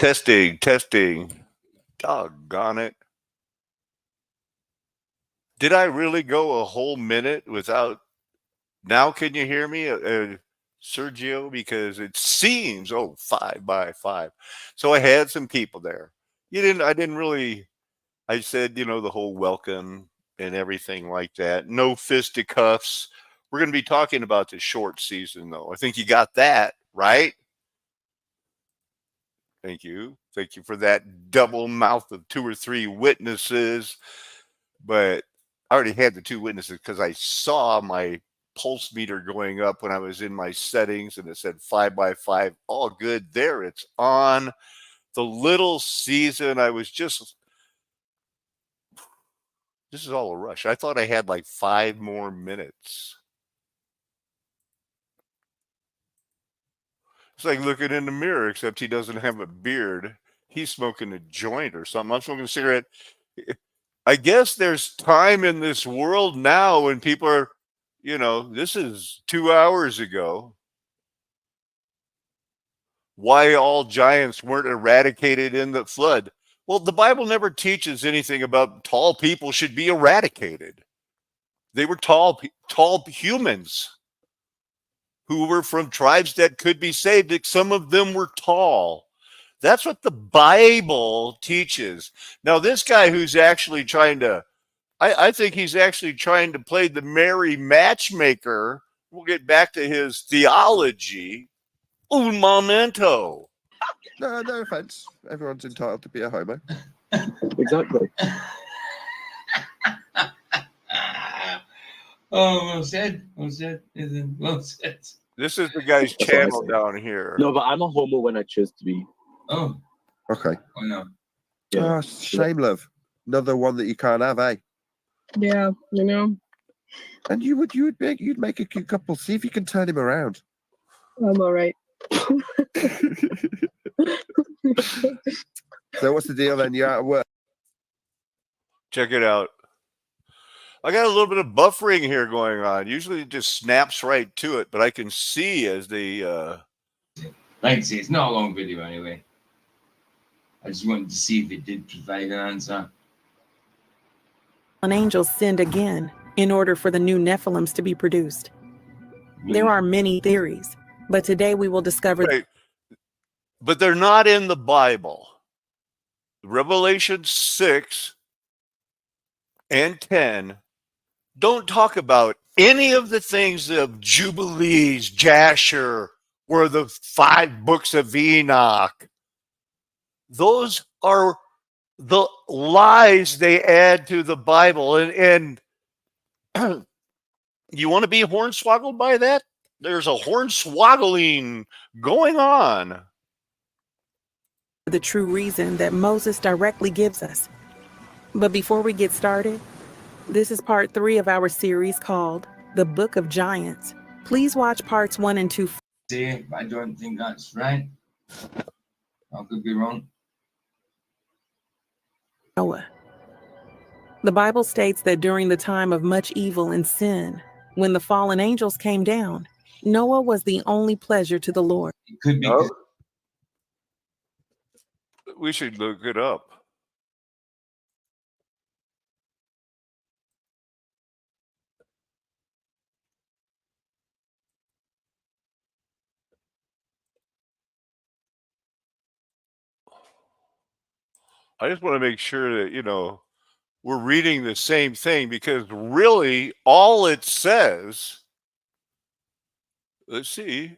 Testing, testing. Doggone it. Did I really go a whole minute without? Now can you hear me, Sergio? Because it seems, oh, 5 by 5. So I had some people there. I didn't really, I said, the whole welcome and everything like that. No fisticuffs. We're going to be talking about the short season, though. I think you got that, right? Thank you. Thank you for that double mouth of two or three witnesses. But I already had the two witnesses because I saw my pulse meter going up when I was in my settings and it said 5 by 5. All good there. It's on. The little season, this is all a rush. I thought I had like 5 more minutes. It's like looking in the mirror, except he doesn't have a beard. He's smoking a joint or something. I'm smoking a cigarette. I guess there's time in this world now when people are, this is 2 hours ago. Why all giants weren't eradicated in the flood. Well, the Bible never teaches anything about tall people should be eradicated. They were tall humans who were from tribes that could be saved. Some of them were tall. That's what the Bible teaches. Now, this guy who's actually trying to, I think he's actually trying to play the merry matchmaker. We'll get back to his theology. Un momento. No offense. Everyone's entitled to be a homo. Exactly. Well said. This is the guy's channel down here. No, but I'm a homo when I choose to be. Oh. Okay. Oh no. Yeah. Oh, shame, love. Another one that you can't have, eh? Yeah, And you'd make a cute couple. See if you can turn him around. I'm all right. So what's the deal then? You're out of work. Check it out. I got a little bit of buffering here going on. Usually it just snaps right to it, but I can see as the Like I say, it's not a long video anyway. I just wanted to see if it did provide an answer. And angels sinned again in order for the new Nephilims to be produced. There are many theories, but today we will discover. Right. But they're not in the Bible. Revelation 6 and 10 don't talk about any of the things of Jubilees, Jasher, or the 5 books of Enoch. Those are the lies they add to the Bible. And you want to be hornswoggled by that? There's a hornswoggling going on. The true reason that Moses directly gives us. But before we get started, this is part 3 of our series called The Book of Giants. Please watch parts 1 and 2. See, I don't think that's right. I could be wrong. Noah. The Bible states that during the time of much evil and sin, when the fallen angels came down, Noah was the only pleasure to the Lord. It could be. Oh. We should look it up. I just want to make sure that, we're reading the same thing, because really all it says, let's see,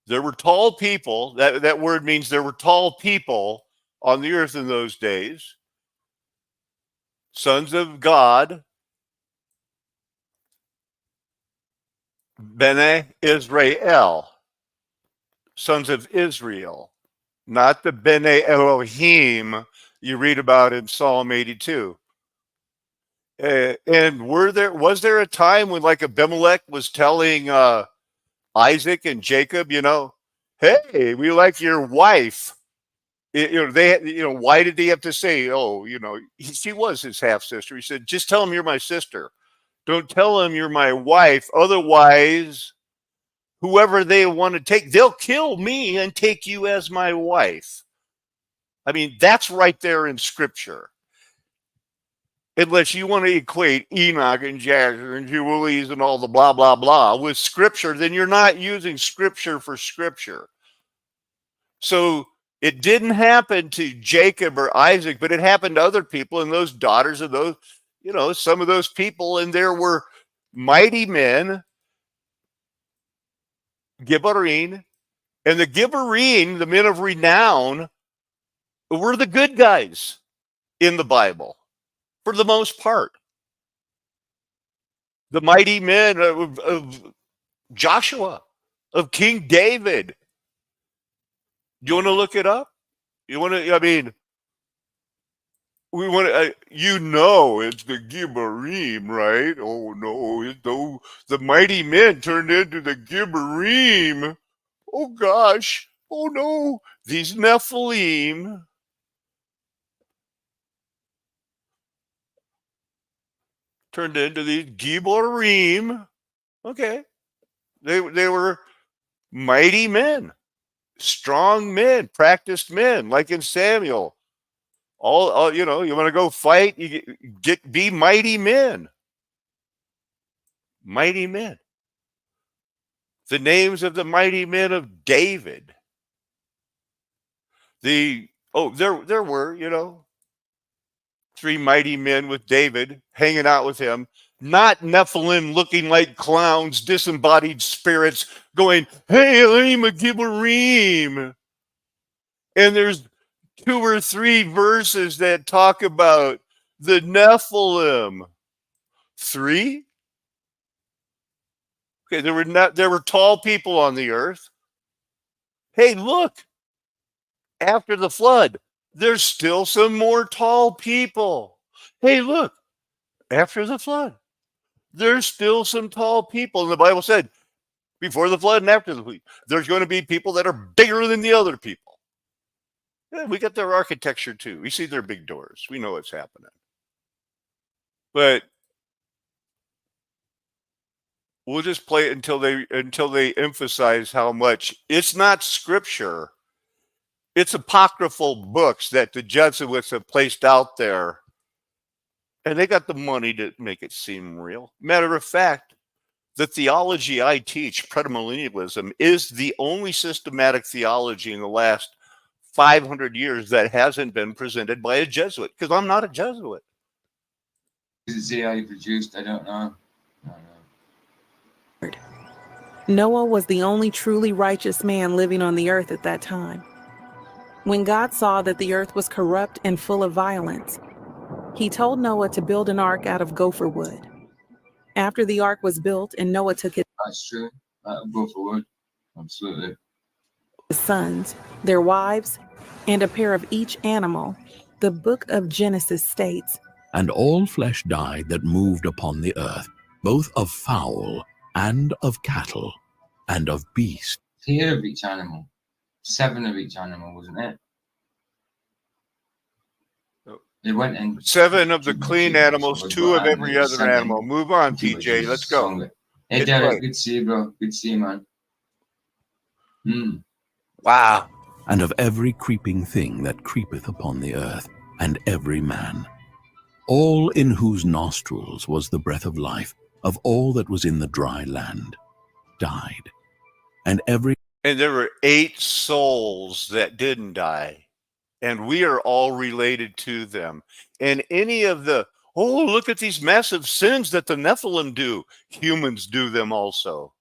there were tall people. That word means there were tall people on the earth in those days. Sons of God. Bene Israel. Sons of Israel. Not the Bene Elohim you read about in Psalm 82. And was there a time when, like, Abimelech was telling Isaac and Jacob, hey, we like your wife. Why did he have to say, she was his half sister. He said, just tell him you're my sister. Don't tell him you're my wife. Otherwise, whoever they want to take, they'll kill me and take you as my wife. I mean, that's right there in Scripture. Unless you want to equate Enoch and Jasher and Jubilees and all the blah, blah, blah with Scripture, then you're not using Scripture for Scripture. So it didn't happen to Jacob or Isaac, but it happened to other people and those daughters of those, some of those people. And there were mighty men, Gibberim, and the Gibberim, the men of renown, were the good guys in the Bible for the most part. The mighty men of Joshua, of King David. Do you want to look it up? We want to, it's the Gibberim, right? Oh no, the mighty men turned into the Gibberim. Oh gosh, oh no, these Nephilim. Turned into these Gibborim. Okay. They were mighty men, strong men, practiced men, like in Samuel. All you want to go fight, you be mighty men. Mighty men. The names of the mighty men of David. There were, 3 mighty men with David hanging out with him, not Nephilim looking like clowns, disembodied spirits going, hey, I'm a Gibberim. And there's 2 or 3 verses that talk about the Nephilim. 3? Okay, there were tall people on the earth. Hey, look, after the flood, there's still some more tall people. Hey, look, after the flood, there's still some tall people. And the Bible said, before the flood and after the flood, there's going to be people that are bigger than the other people. Yeah, we got their architecture too. We see their big doors. We know what's happening. But we'll just play it until they emphasize how much it's not Scripture. It's apocryphal books that the Jesuits have placed out there, and they got the money to make it seem real. Matter of fact, the theology I teach, premillennialism, is the only systematic theology in the last 500 years that hasn't been presented by a Jesuit, because I'm not a Jesuit. Does it say how he produced? I don't know. Noah was the only truly righteous man living on the earth at that time. When God saw that the earth was corrupt and full of violence, he told Noah to build an ark out of gopher wood. After the ark was built and Noah took his That's true. That'll go for wood. Absolutely. sons, their wives, and a pair of each animal, the book of Genesis states, And all flesh died that moved upon the earth, both of fowl and of cattle and of beast. Pair of each animal. 7 of each animal, wasn't it? They went in 7 of the clean animals, 2 of every other animal. Move on, PJ. Let's go. Hey, Good Derek, play. good to see you, bro. Good to see you, man. Wow. And of every creeping thing that creepeth upon the earth, and every man. All in whose nostrils was the breath of life, of all that was in the dry land, died. And there were 8 souls that didn't die. And we are all related to them. And any of the, look at these massive sins that the Nephilim do. Humans do them also.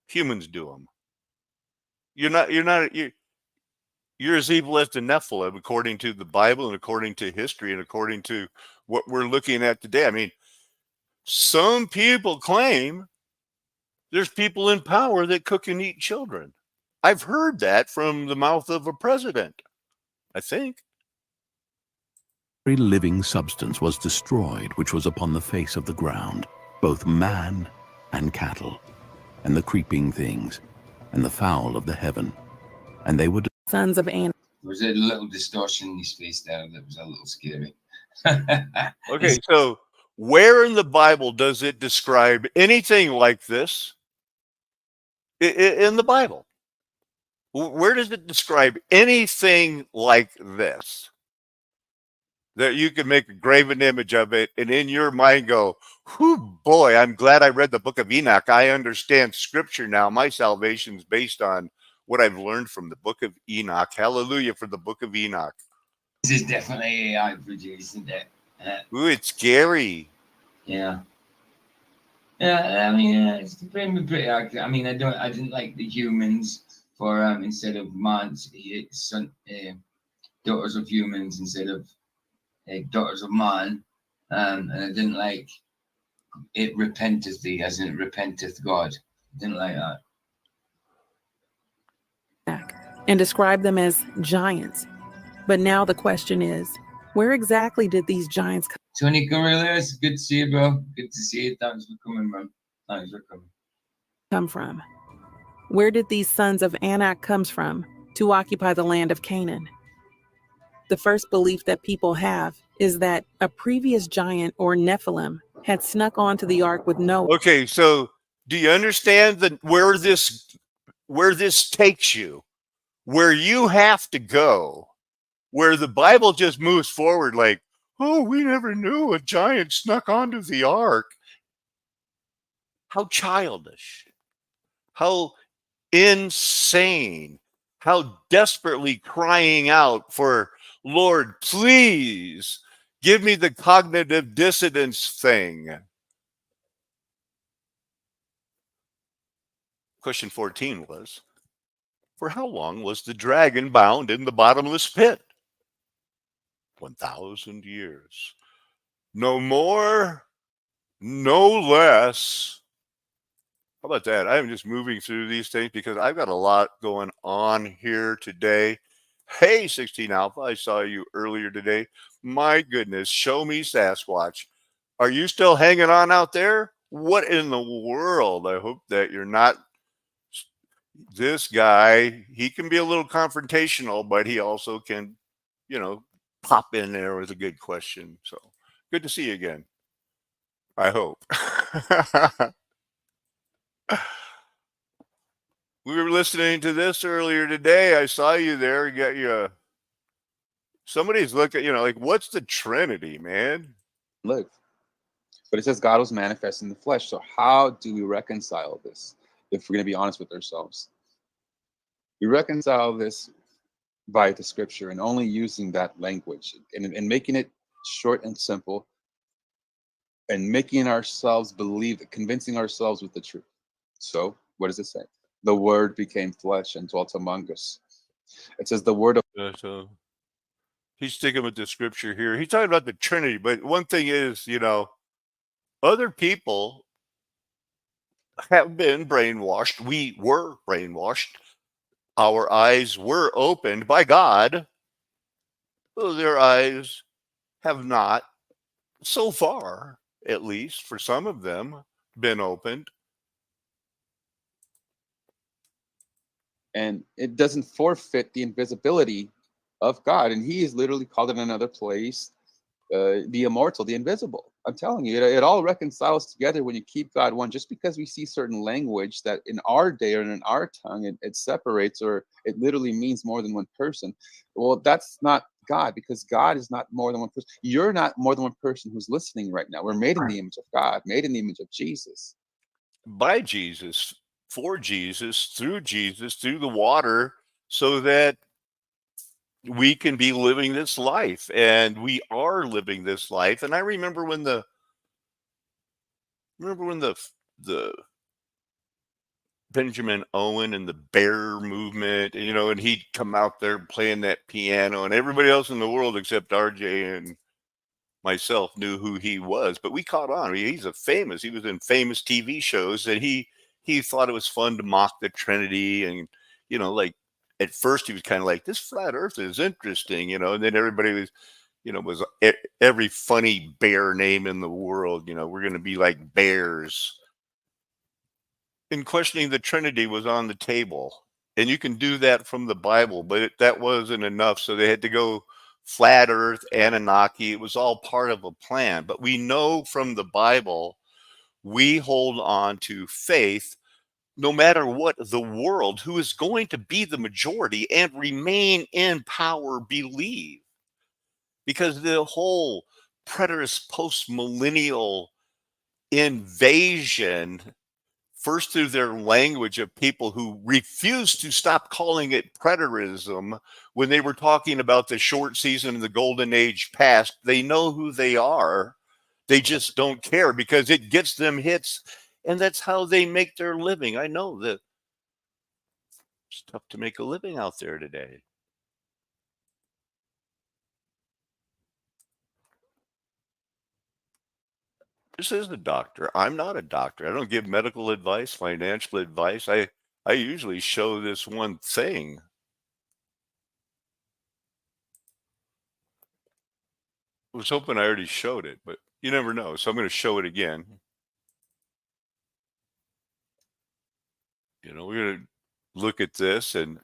Humans do them. You're as evil as the Nephilim, according to the Bible and according to history and according to what we're looking at today. I mean, some people claim there's people in power that cook and eat children. I've heard that from the mouth of a president, I think. every living substance was destroyed which was upon the face of the ground, both man and cattle, and the creeping things, and the fowl of the heaven. And they were sons of Anak. There was a little distortion in his face there that was a little scary. Okay, so where in the Bible does it describe anything like this? In the Bible. Where does it describe anything like this? That you can make a graven image of it and in your mind go, whew, boy, I'm glad I read the book of Enoch. I understand scripture now. My salvation is based on what I've learned from the book of Enoch. Hallelujah for the book of Enoch. This is definitely AI produced, isn't it? Ooh, it's scary. Yeah. Yeah, I mean, it's pretty accurate. I mean, I didn't like the humans for instead of daughters of humans instead of daughters of man, and I didn't like it repenteth thee, as in it repenteth God. Didn't like that. And describe them as giants. But now the question is, where exactly did these giants Tony Cornelius, good to see you, bro. Good to see you. Thanks for coming, bro. Thanks for coming. come from? Where did these sons of Anak come from to occupy the land of Canaan? The first belief that people have is that a previous giant or Nephilim had snuck onto the ark with Noah. Okay, so do you understand where this takes you? Where you have to go, where the Bible just moves forward like, oh, we never knew a giant snuck onto the ark. How childish. How insane. How desperately crying out for, Lord, please give me the cognitive dissonance thing. Question 14 was, for how long was the dragon bound in the bottomless pit? 1,000 years. No more, no less. How about that? I'm just moving through these things because I've got a lot going on here today. Hey, 16 Alpha, I saw you earlier today. My goodness, show me Sasquatch. Are you still hanging on out there? What in the world? I hope that you're not. This guy, he can be a little confrontational, but he also can, pop in there with a good question. So good to see you again. I hope. We were listening to this earlier today. I saw you there. You got you. Somebody's looking, like, what's the Trinity, man? Live. But it says God was manifest in the flesh. So how do we reconcile this if we're going to be honest with ourselves? We reconcile this by the scripture and only using that language and making it short and simple and making ourselves believe it, convincing ourselves with the truth. So what does it say? The word became flesh and dwelt among us. It says the word of So he's sticking with the scripture here. He's talking about the Trinity, but one thing is, other people have been brainwashed. We were brainwashed. Our eyes were opened by God. Though their eyes have not, so far, at least for some of them, been opened. and it doesn't forfeit the invisibility of God. And he is literally called in another place the immortal, the invisible. I'm telling you, it all reconciles together when you keep God one. Just because we see certain language that in our day or in our tongue, it separates or it literally means more than one person. Well, that's not God, because God is not more than one person. You're not more than one person who's listening right now. We're made in the image of God, made in the image of Jesus. By Jesus, for Jesus, through the water, so that we can be living this life, and we are living this life. And I remember when the Benjamin Owen and the Bear movement, and he'd come out there playing that piano, and everybody else in the world except RJ and myself knew who he was. But we caught on. He was in famous TV shows, and he thought it was fun to mock the Trinity, and like at first he was kind of like, this flat earth is interesting, and then everybody was, was every funny bear name in the world, we're going to be like bears. And questioning the Trinity was on the table, and you can do that from the Bible, but that wasn't enough. So they had to go flat earth, Anunnaki. It was all part of a plan. But we know from the Bible, we hold on to faith no matter what the world, who is going to be the majority and remain in power, believe. Because the whole preterist post-millennial invasion, first through their language of people who refused to stop calling it preterism when they were talking about the short season and the golden age past. They know who they are. They just don't care because it gets them hits, and that's how they make their living. I know that it's tough to make a living out there today. This is a doctor. I'm not a doctor. I don't give medical advice, financial advice. I usually show this one thing. I was hoping I already showed it, but you never know. So I'm going to show it again. You know, we're going to look at this. And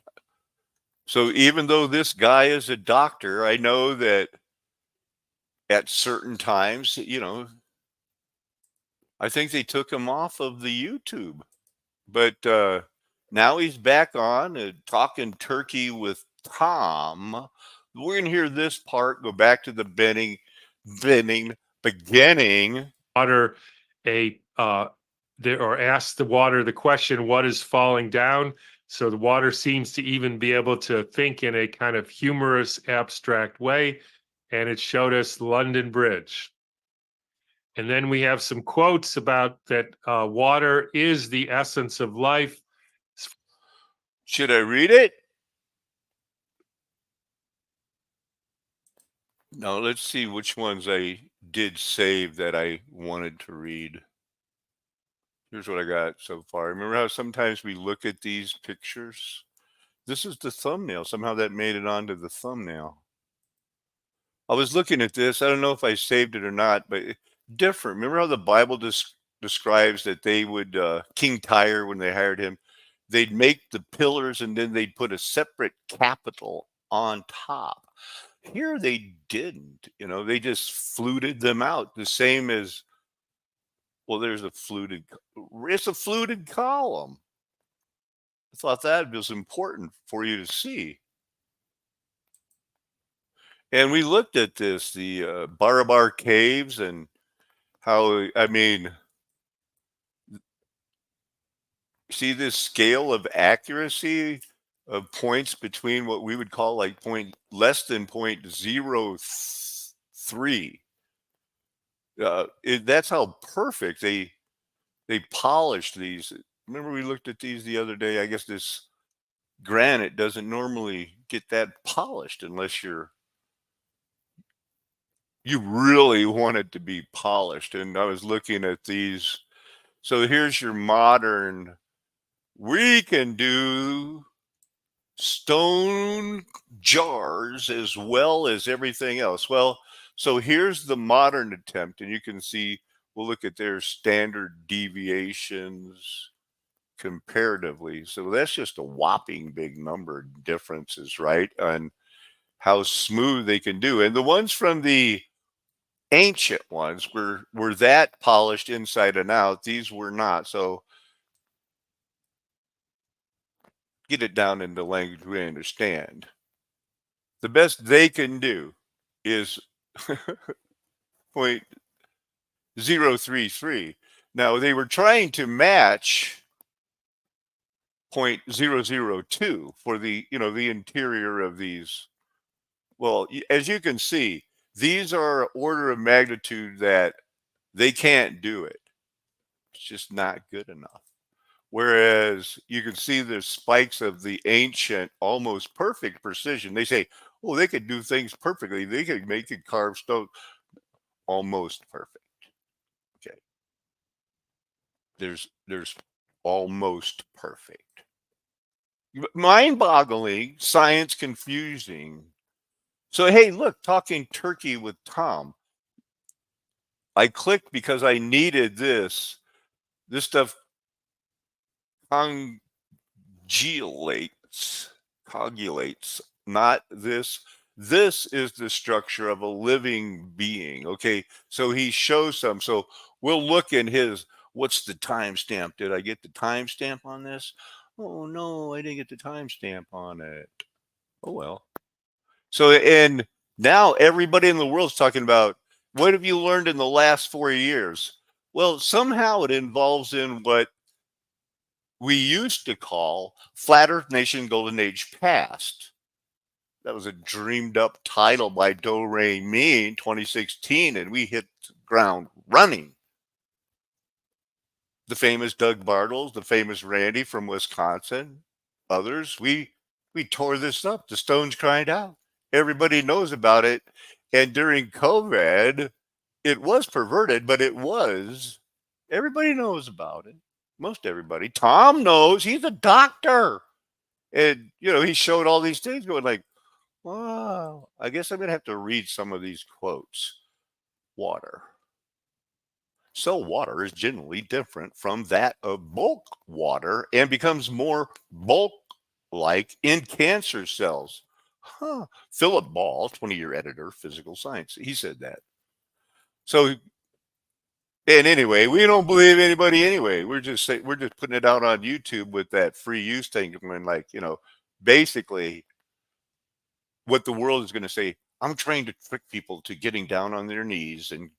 so even though this guy is a doctor, I know that at certain times, you know, I think they took him off of the YouTube. But now he's back on talking turkey with Tom. We're going to hear this part, go back to the beginning. Water or ask the water the question, what is falling down? So the water seems to even be able to think in a kind of humorous, abstract way. And it showed us London Bridge. And then we have some quotes about that water is the essence of life. Should I read it? Now let's see which ones I did save that I wanted to read. Here's what I got so far. Remember how sometimes we look at these pictures? This is the thumbnail. Somehow that made it onto the thumbnail. I was looking at this. I don't know if I saved it or not, but different. Remember how the Bible describes that they would, King Tyre, when they hired him, they'd make the pillars and then they'd put a separate capital on top. Here they didn't, you know, they just fluted them out the same as, well, there's it's a fluted column. I thought that was important for you to see. And we looked at this, the Barabar Caves, and how, I mean, see this scale of accuracy of points between what we would call like less than 0.03. That's how perfect they polished these. Remember we looked at these the other day. I guess this granite doesn't normally get that polished unless you really want it to be polished. And I was looking at these. So here's your modern. We can do stone jars as well as everything else. Well, so here's the modern attempt, and you can see, we'll look at their standard deviations comparatively. So that's just a whopping big number of differences, right? On how smooth they can do. And the ones from the ancient ones were that polished inside and out. These were not. So get it down into language we understand. The best they can do is 0.033. Now they were trying to match 0.002 for the, you know, the interior of these. Well, as you can see, these are order of magnitude that they can't do it. It's just not good enough. Whereas you can see the spikes of the ancient, almost perfect precision. They say, oh, they could do things perfectly. They could make it carve stone. Almost perfect. Okay. There's almost perfect. Mind-boggling, science confusing. So, hey, look, talking turkey with Tom. I clicked because I needed this. This stuff coagulates, not this. This is the structure of a living being. Okay, so he shows some. So we'll look in his What's the timestamp? Did I get the timestamp on this? Oh no, I didn't get the timestamp on it. Oh well. So, and now everybody in the world's talking about, what have you learned in the last 4 years? Well, somehow it involves in what we used to call Flat Earth Nation Golden Age Past. That was a dreamed up title by Do Re Mi in 2016, and we hit the ground running. The famous Doug Bartles, the famous Randy from Wisconsin, others, we tore this up. The Stones cried out. Everybody knows about it. And during COVID, it was perverted, but it was, everybody knows about it. Most everybody. Tom knows, he's a doctor. And, you know, he showed all these things going like, wow, I guess I'm going to have to read some of these quotes. Water. So water is generally different from that of bulk water and becomes more bulk-like in cancer cells. Huh. Philip Ball, 20-year editor, Physical Science, he said that. So, and anyway, we don't believe anybody anyway. We're just putting it out on YouTube with that free use thing. When, like, you know, basically what the world is going to say, I'm trying to trick people to getting down on their knees and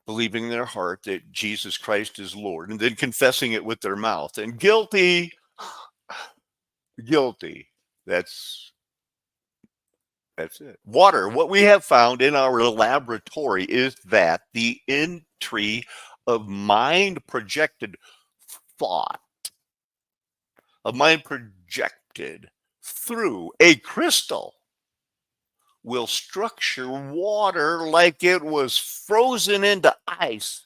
believing in their heart that Jesus Christ is Lord, and then confessing it with their mouth. And guilty. That's it. Water. What we have found in our laboratory is that the entry of mind projected thought, of mind projected through a crystal, will structure water like it was frozen into ice.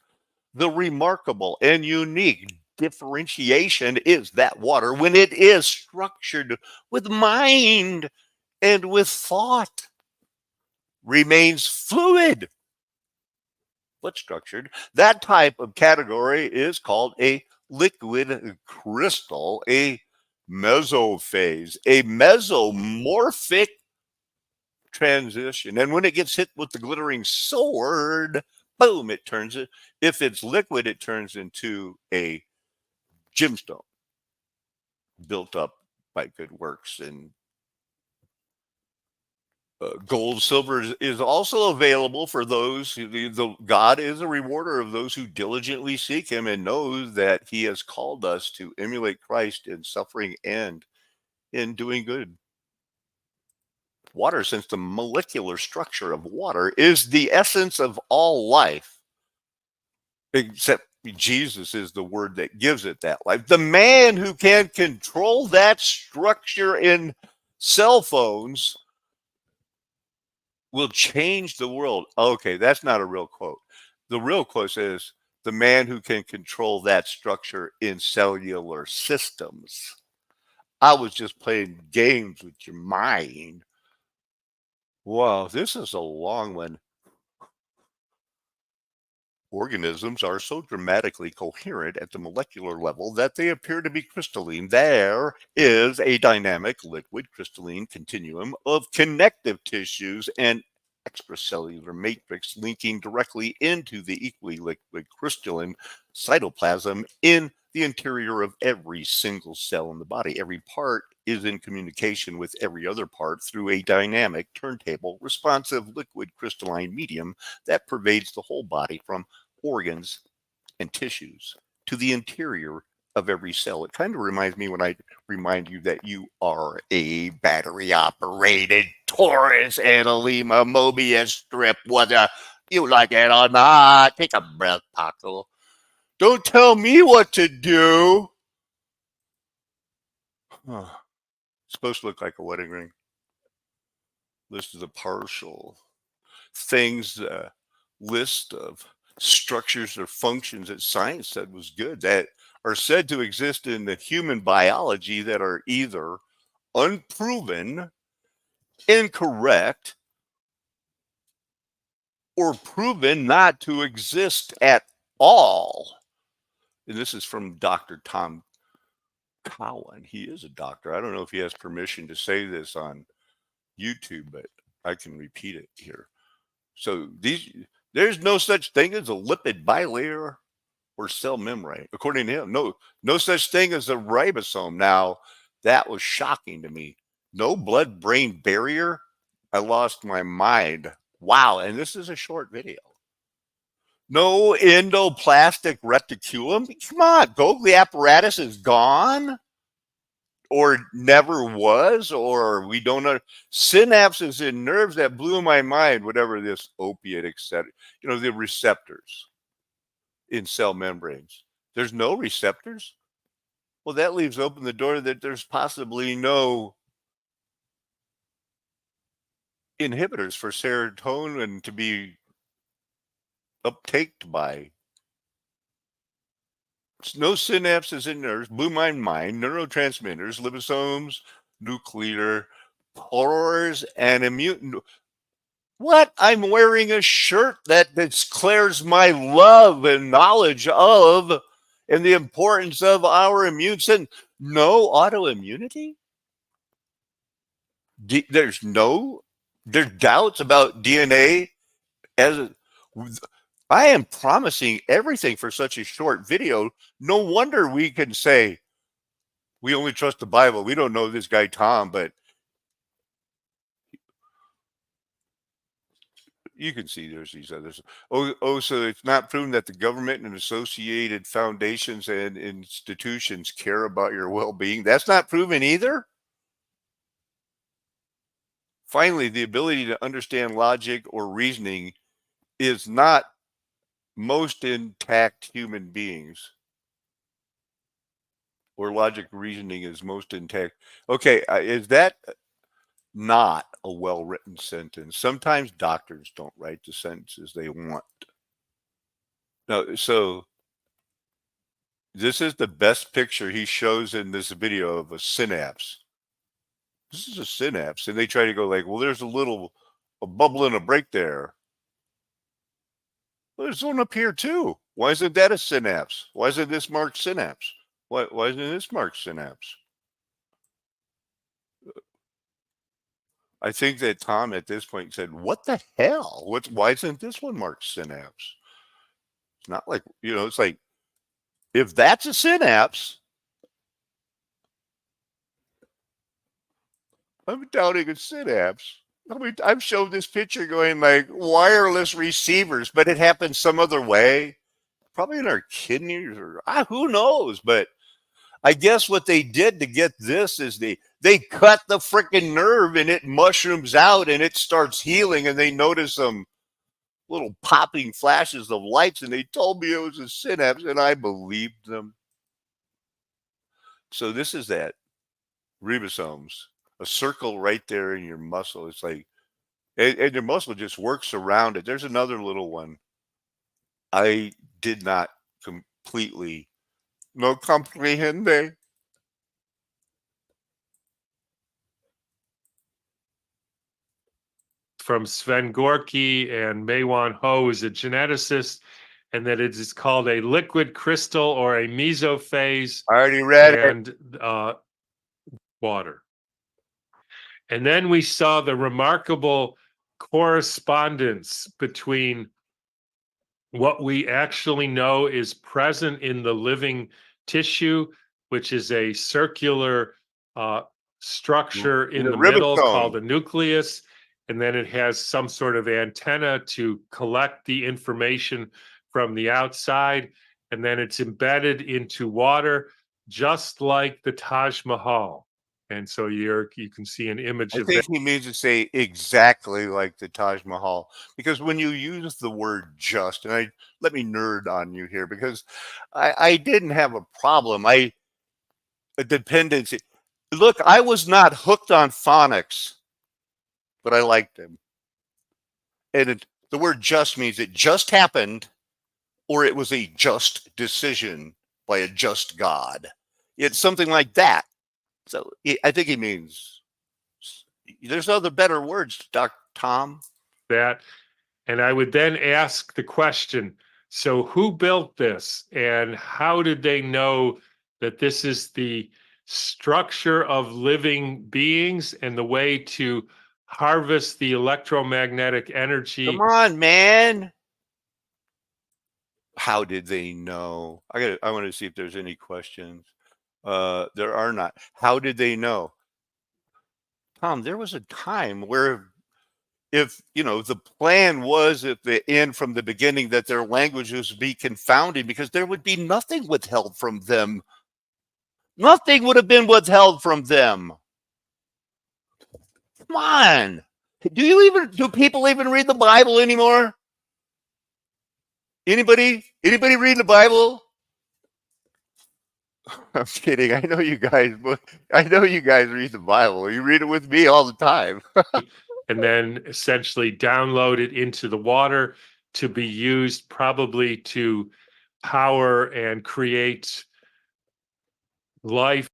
The remarkable and unique differentiation is that water, when it is structured with mind and with thought, remains fluid but structured. That type of category is called a liquid crystal, a mesophase, a mesomorphic transition. And when it gets hit with the glittering sword, boom, it turns it. If it's liquid, it turns into a gemstone built up by good works. And gold, silver is also available for those who, God is a rewarder of those who diligently seek him and knows that he has called us to emulate Christ in suffering and in doing good. Water, since the molecular structure of water is the essence of all life, except Jesus is the word that gives it that life. The man who can control that structure in cell phones will change the world. Okay, that's not a real quote. The real quote is, the man who can control that structure in cellular systems. I was just playing games with your mind. Wow, this is a long one. Organisms are so dramatically coherent at the molecular level that they appear to be crystalline. There is a dynamic liquid crystalline continuum of connective tissues and extracellular matrix linking directly into the equally liquid crystalline cytoplasm in the interior of every single cell in the body. Every part is in communication with every other part through a dynamic turntable responsive liquid crystalline medium that pervades the whole body from organs and tissues to the interior of every cell. It kind of reminds me when I remind you that you are a battery operated Taurus Analema Mobius strip, whether you like it or not. Take a breath, Paco. Don't tell me what to do. It's supposed to look like a wedding ring. List of the partial things, list of structures or functions that science said was good that are said to exist in the human biology that are either unproven, incorrect, or proven not to exist at all. And this is from Dr. Tom Cowan. He is a doctor. I don't know if he has permission to say this on YouTube, but I can repeat it here. So there's no such thing as a lipid bilayer or cell membrane. According to him, no such thing as a ribosome. Now, that was shocking to me. No blood-brain barrier. I lost my mind. Wow, and this is a short video. No endoplastic reticulum. Come on, Golgi apparatus is gone, or never was, or we don't know. Synapses in nerves, that blew my mind. Whatever this opiate, etc. You know, the receptors in cell membranes. There's no receptors. Well, that leaves open the door that there's possibly no inhibitors for serotonin to be uptaked by. No synapses in nerves, blew my mind, neurotransmitters, liposomes, nuclear pores, and immune. What? I'm wearing a shirt that declares my love and knowledge of and the importance of our immune system. No autoimmunity? There's doubts about DNA as I am promising everything for such a short video. No wonder we can say we only trust the Bible. We don't know this guy Tom, but you can see there's these others. So it's not proven that the government and associated foundations and institutions care about your well-being. That's not proven either. Finally, the ability to understand logic or reasoning is not most intact human beings, or logic reasoning is most intact. Okay, is that not a well-written sentence? Sometimes doctors don't write the sentences they want. No, so this is the best picture he shows in this video of a synapse. This is a synapse, and they try to go like, well, there's a bubble and a break there. Well, there's one up here too. Why isn't that a synapse? Why isn't this marked synapse? Why isn't this marked synapse? I think that Tom at this point said, what the hell? Why isn't this one marked synapse? It's not like, it's like, if that's a synapse, I'm doubting a synapse. I mean, I've shown this picture going like wireless receivers, but it happens some other way. Probably in our kidneys or who knows? But I guess what they did to get this is they cut the freaking nerve and it mushrooms out and it starts healing, and they notice some little popping flashes of lights, and they told me it was a synapse, and I believed them. So this is that ribosomes. A circle right there in your muscle. It's like, and your muscle just works around it. There's another little one. I did not completely, no comprehende. From Sven Gorky and Maywan Ho, is a geneticist, and that it is called a liquid crystal or a mesophase. I already read it. And water. And then we saw the remarkable correspondence between what we actually know is present in the living tissue, which is a circular structure in the middle called a nucleus. And then it has some sort of antenna to collect the information from the outside. And then it's embedded into water, just like the Taj Mahal. And so you can see an image of that. I think he means to say exactly like the Taj Mahal, because when you use the word just, and let me nerd on you here, because I didn't have a problem. A dependency. Look, I was not hooked on phonics, but I liked them. And the word just means it just happened, or it was a just decision by a just God. It's something like that. So I think he means there's other better words, Dr. Tom. That, and I would then ask the question, so who built this and how did they know that this is the structure of living beings and the way to harvest the electromagnetic energy? Come on, man. How did they know? I want to see if there's any questions. There are not. How did they know? Tom, there was a time where if, the plan was at the end from the beginning that their languages be confounded because there would be nothing withheld from them. Nothing would have been withheld from them. Come on. Do people even read the Bible anymore? Anybody read the Bible? I'm kidding. I know you guys read the Bible. You read it with me all the time. And then essentially download it into the water to be used probably to power and create life.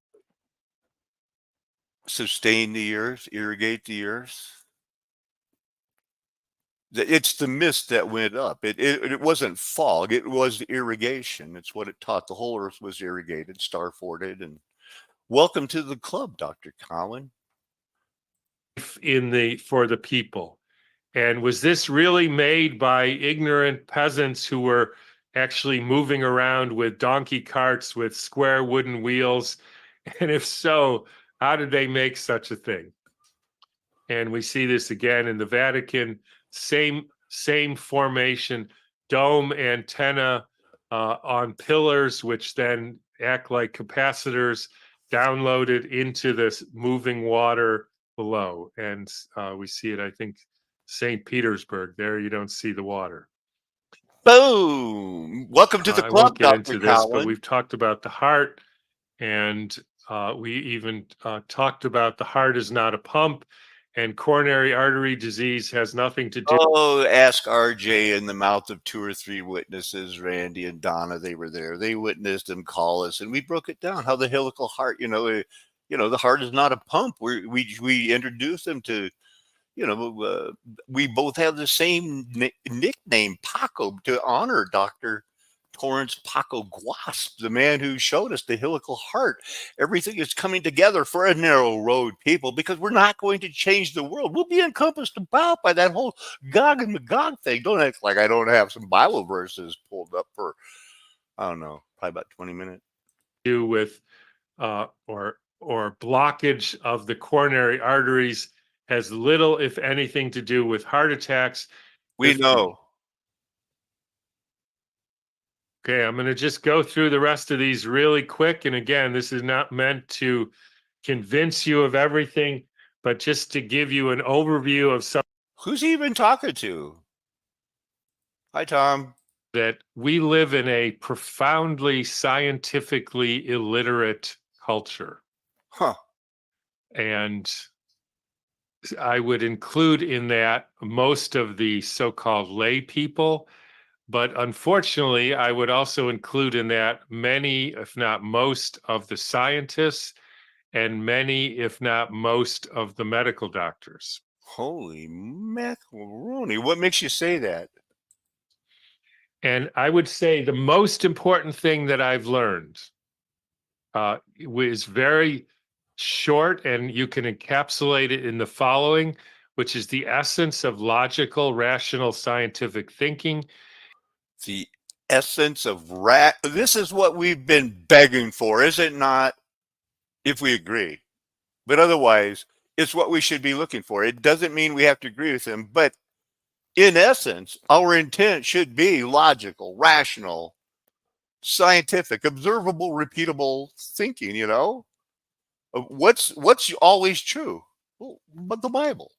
Sustain the earth, irrigate the earth. It's the mist that went up. It wasn't fog. It was irrigation. It's what it taught. The whole earth was irrigated, star-forded. And welcome to the club, Dr. Colin. For the people. And was this really made by ignorant peasants who were actually moving around with donkey carts with square wooden wheels? And if so, how did they make such a thing? And we see this again in the Vatican, same formation, dome antenna on pillars, which then act like capacitors downloaded into this moving water below. And we see it, I think, St. Petersburg. There you don't see the water. Boom! Welcome to the I club, won't get Dr. into this, Colin. but we've talked about the heart, and we even talked about the heart is not a pump, and coronary artery disease has nothing to do. Oh, ask RJ in the mouth of 2 or 3 witnesses, Randy and Donna. They were there. They witnessed him call us, and we broke it down. How the helical heart, the heart is not a pump. We introduced them to, we both have the same nickname, Paco, to honor Dr. Torrance Paco Guasp, the man who showed us the helical heart. Everything is coming together for a narrow road, people, because we're not going to change the world. We'll be encompassed about by that whole Gog and Magog thing. Don't act like I don't have some Bible verses pulled up for, I don't know, probably about 20 minutes. Do with or blockage of the coronary arteries has little, if anything, to do with heart attacks. We know. Okay, I'm going to just go through the rest of these really quick. And again, this is not meant to convince you of everything, but just to give you an overview of some. Who's he even talking to? Hi, Tom. That we live in a profoundly scientifically illiterate culture. Huh. And I would include in that most of the so-called lay people. But unfortunately, I would also include in that many, if not most, of the scientists and many, if not most, of the medical doctors. Holy macaroni. What makes you say that? And I would say the most important thing that I've learned was very short, and you can encapsulate it in the following, which is the essence of logical, rational, scientific thinking. The essence of this is what we've been begging for, is it not? If we agree. But otherwise, it's what we should be looking for. It doesn't mean we have to agree with him, but in essence, our intent should be logical, rational, scientific, observable, repeatable thinking, What's always true? Well, but the Bible.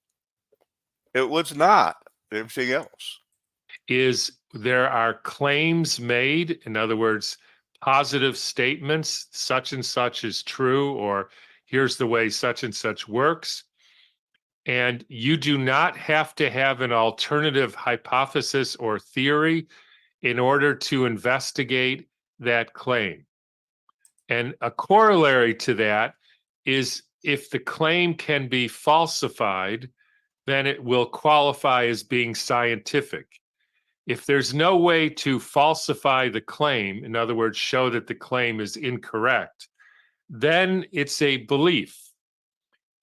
It was not everything else. Is there are claims made, in other words, positive statements, such and such is true, or here's the way such and such works. And you do not have to have an alternative hypothesis or theory in order to investigate that claim. And a corollary to that is if the claim can be falsified, then it will qualify as being scientific. If there's no way to falsify the claim, in other words, show that the claim is incorrect, then it's a belief.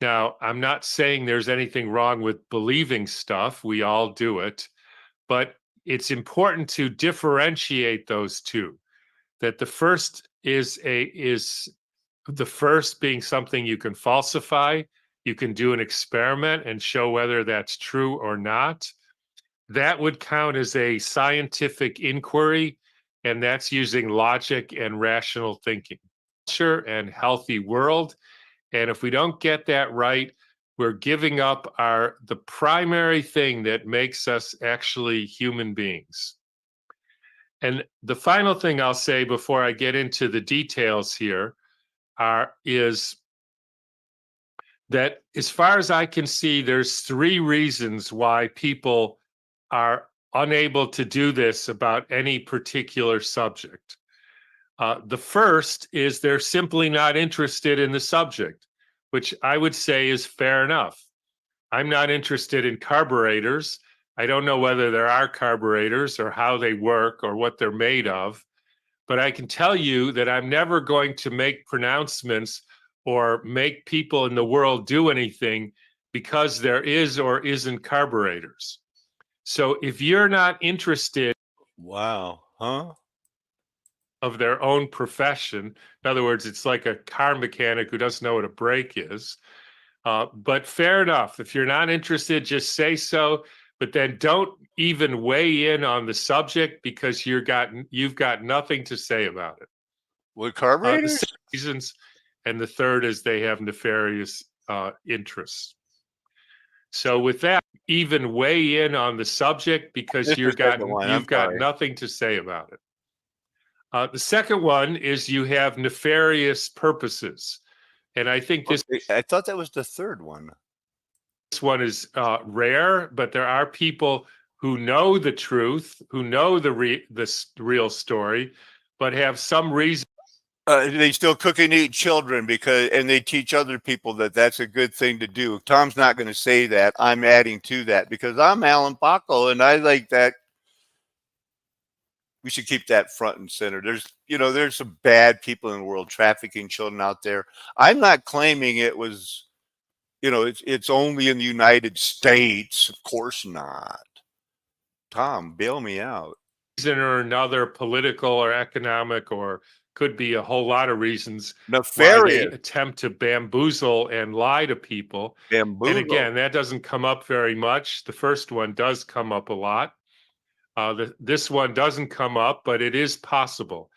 Now, I'm not saying there's anything wrong with believing stuff. We all do it. But it's important to differentiate those two. That the first is the first being something you can falsify. You can do an experiment and show whether that's true or not. That would count as a scientific inquiry, and that's using logic and rational thinking. Culture and healthy world. And if we don't get that right, we're giving up the primary thing that makes us actually human beings. And the final thing I'll say before I get into the details here is that as far as I can see, there's 3 reasons why people are unable to do this about any particular subject. The first is they're simply not interested in the subject, which I would say is fair enough. I'm not interested in carburetors. I don't know whether there are carburetors or how they work or what they're made of, but I can tell you that I'm never going to make pronouncements or make people in the world do anything because there is or isn't carburetors. So if you're not interested Wow. Huh? of their own profession, in other words, it's like a car mechanic who doesn't know what a brake is. But fair enough. If you're not interested, just say so. But then don't even weigh in on the subject because you've got nothing to say about it. What The carburetors? second reasons, and the third is they have nefarious interests. So with that, even weigh in on the subject because Just the you've got second one, I'm sorry. nothing to say about it. The second one is you have nefarious purposes. And I think this I thought that was the third one. one is rare, but there are people who know the truth, who know the real story, but have some reason. They still cook and eat children and they teach other people that that's a good thing to do. Tom's not going to say that. I'm adding to that because I'm Alan Paco and I like that. We should keep that front and center. There's some bad people in the world trafficking children out there. I'm not claiming it was, it's only in the United States. Of course not. Tom, bail me out. Reason or another, political or economic, or could be a whole lot of reasons why Nefarious. they attempt to bamboozle and lie to people. Bamboozle. And again, that doesn't come up very much. The first one does come up a lot. This one doesn't come up, but it is possible.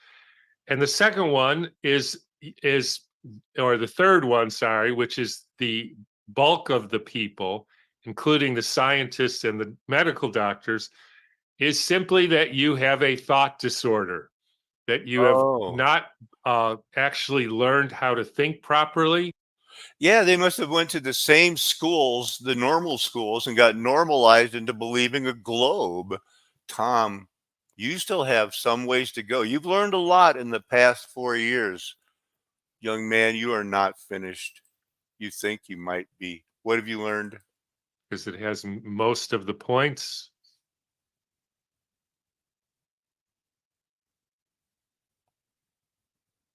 And the second one or the third one, sorry, which is the bulk of the people, including the scientists and the medical doctors, is simply that you have a thought disorder, that you have not actually learned how to think properly. Yeah, they must have went to the same schools, the normal schools, and got normalized into believing a globe. Tom, you still have some ways to go. You've learned a lot in the past 4 years. Young man, you are not finished. You think you might be. What have you learned? Because it has most of the points.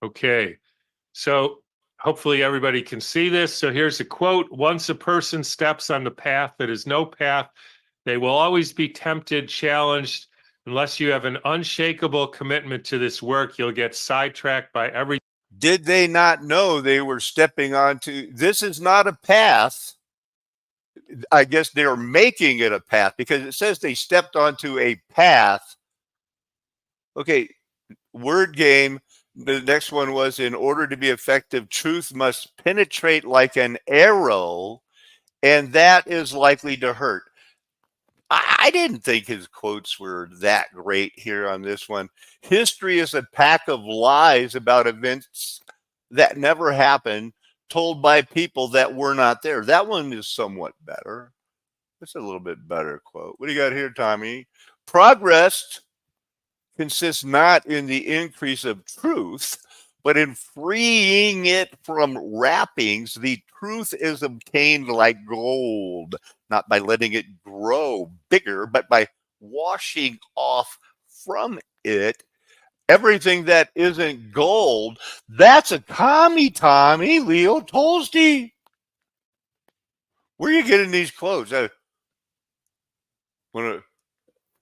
Okay, so hopefully everybody can see this. So here's a quote. Once a person steps on the path that is no path, they will always be tempted, challenged. Unless you have an unshakable commitment to this work, you'll get sidetracked by every. Did they not know they were stepping onto? This is not a path. I guess they're making it a path because it says they stepped onto a path. Okay, word game. The next one was, in order to be effective, truth must penetrate like an arrow, and that is likely to hurt. I didn't think his quotes were that great here on this one. History is a pack of lies about events that never happened, told by people that were not there. That one is somewhat better. It's a little bit better quote. What do you got here, Tommy? Progress consists not in the increase of truth, but in freeing it from wrappings. The truth is obtained like gold, not by letting it grow bigger, but by washing off from it everything that isn't gold. That's a commie, Tommy. Leo Tolstoy. Where are you getting these quotes?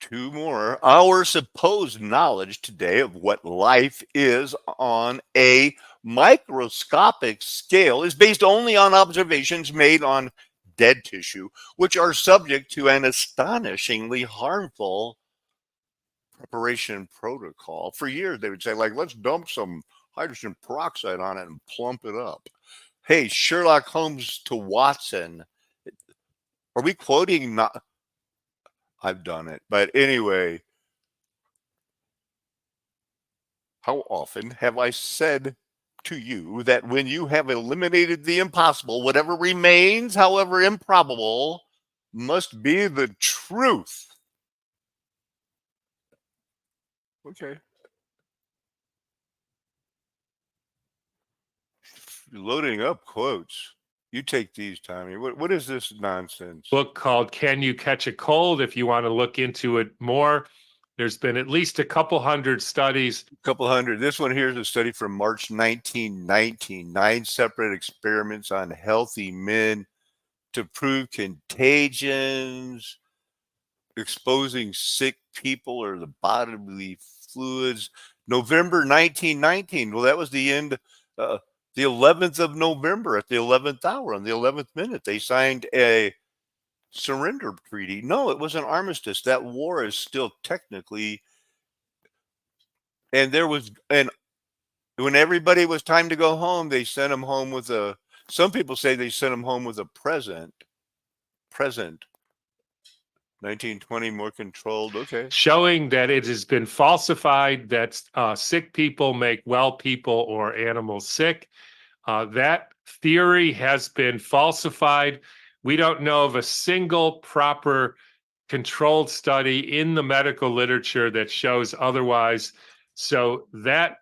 two more. Our supposed knowledge today of what life is on a microscopic scale is based only on observations made on dead tissue, which are subject to an astonishingly harmful preparation protocol. For years, they would say, like, let's dump some hydrogen peroxide on it and plump it up. Hey, Sherlock Holmes to Watson. Are we quoting? Not, I've done it. But anyway, how often have I said to you that when you have eliminated the impossible, whatever remains, however improbable, must be the truth? Okay. Loading up quotes. You take these, Tommy. What is this nonsense? Book called Can You Catch a Cold? If you want to look into it more, there's been at least a couple hundred studies. Couple hundred. This one here is a study from March 1919. 9 separate experiments on healthy men to prove contagions, exposing sick people or the bodily fluids. November 1919. Well, that was the end. The 11th of November at the 11th hour, on the 11th minute, they signed a surrender treaty. No, it was an armistice. That war is still technically, and when everybody was time to go home, they sent them home with some people say they sent them home with a present. 1920, more controlled. Okay. Showing that it has been falsified, that sick people make well people or animals sick. That theory has been falsified. We don't know of a single proper controlled study in the medical literature that shows otherwise. So that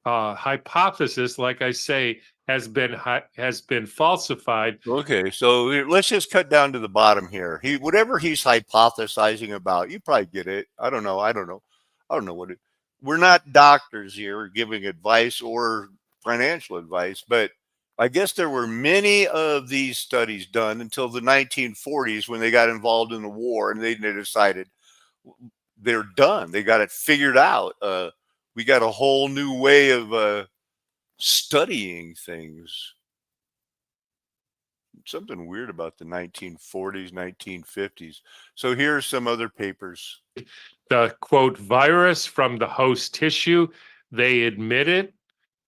hypothesis, like I say, has been falsified. Okay, so let's just cut down to the bottom here. Whatever he's hypothesizing about, you probably get it. I don't know what it. We're not doctors here giving advice or financial advice, but I guess there were many of these studies done until the 1940s when they got involved in the war, and they decided they're done. They got it figured out. We got a whole new way of studying things. Something weird about the 1940s, 1950s. So here's some other papers. The quote virus from the host tissue, they admit it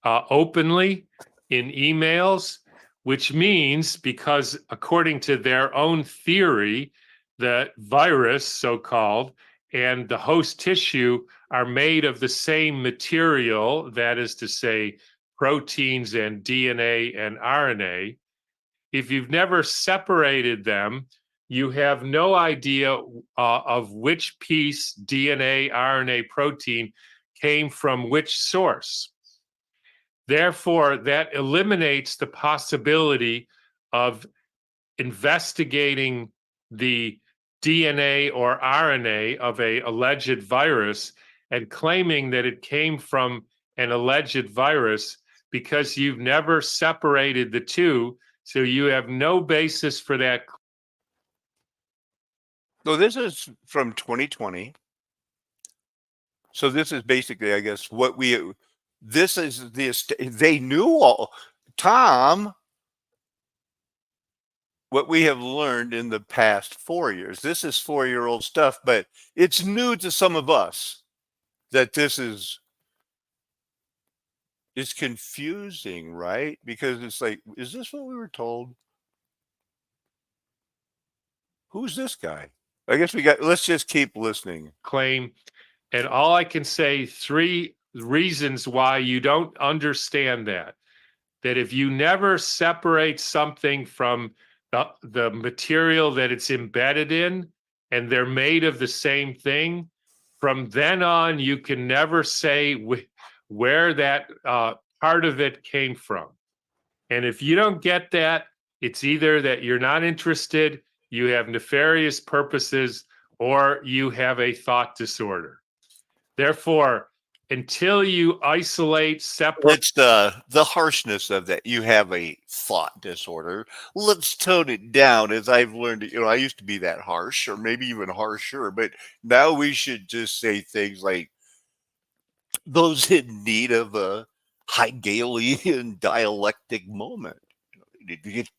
openly in emails, which means, because according to their own theory, the virus, so-called, and the host tissue are made of the same material, that is to say, proteins and DNA and RNA. If you've never separated them, you have no idea of which piece, DNA, RNA, protein, came from which source. Therefore, that eliminates the possibility of investigating the DNA or RNA of an alleged virus and claiming that it came from an alleged virus, because you've never separated the two, so you have no basis for that. So this is from 2020. So this is basically, I guess, they knew all, Tom, what we have learned in the past 4 years. This is 4-year-old stuff, but it's new to some of us that this is. It's confusing, right? Because it's like, is this what we were told? Who's this guy? I guess let's just keep listening. Claim. And all I can say, 3 reasons why you don't understand that if you never separate something from the material that it's embedded in, and they're made of the same thing, from then on, you can never say where that part of it came from. And if you don't get that, it's either that you're not interested, you have nefarious purposes, or you have a thought disorder. Therefore, until you isolate, separate. It's the harshness of that. You have a thought disorder. Let's tone it down. As I've learned, I used to be that harsh, or maybe even harsher, but now we should just say things like those in need of a Hegelian dialectic moment. They need to get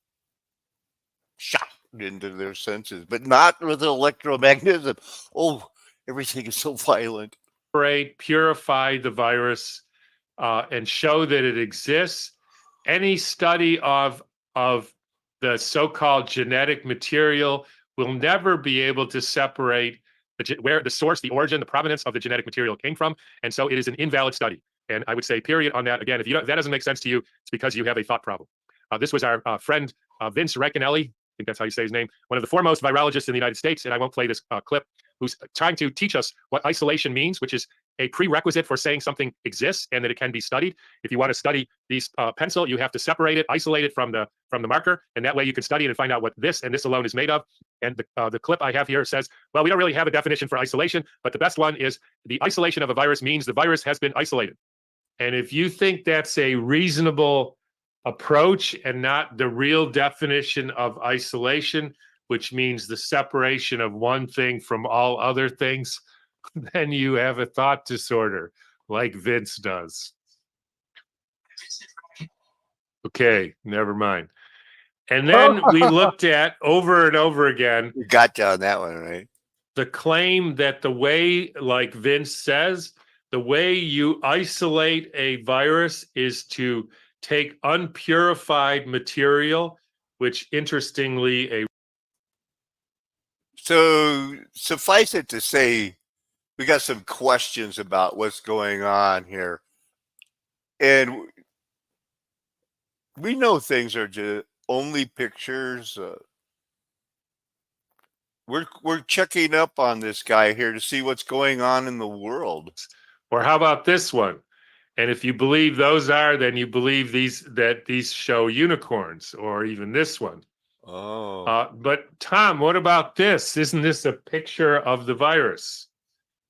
shot into their senses, but not with electromagnetism. Oh, everything is so violent. Purify the virus, and show that it exists. Any study of the so-called genetic material will never be able to separate where the source, the origin, the provenance of the genetic material came from, and so it is an invalid study. And I would say, period, on that. Again, if that doesn't make sense to you, it's because you have a thought problem. This was our friend Vince Recanelli. I think that's how you say his name. One of the foremost virologists in the United States, and I won't play this clip, who's trying to teach us what isolation means, which is a prerequisite for saying something exists and that it can be studied. If you want to study these pencil, you have to separate it, isolate it from the marker, and that way you can study it and find out what this and this alone is made of. And the clip I have here says, well, we don't really have a definition for isolation, but the best one is the isolation of a virus means the virus has been isolated. And if you think that's a reasonable approach and not the real definition of isolation, which means the separation of one thing from all other things, then you have a thought disorder like Vince does. Okay, never mind. And then we looked at over and over again. You got you on that one, right? The claim that the way, like Vince says, the way you isolate a virus is to take unpurified material, which interestingly, So suffice it to say, we got some questions about what's going on here. And we know things are just only pictures. We're checking up on this guy here to see what's going on in the world. or how about this one? And if you believe those are, then you believe that these show unicorns, or even this one. Oh. But Tom, what about this? Isn't this a picture of the virus?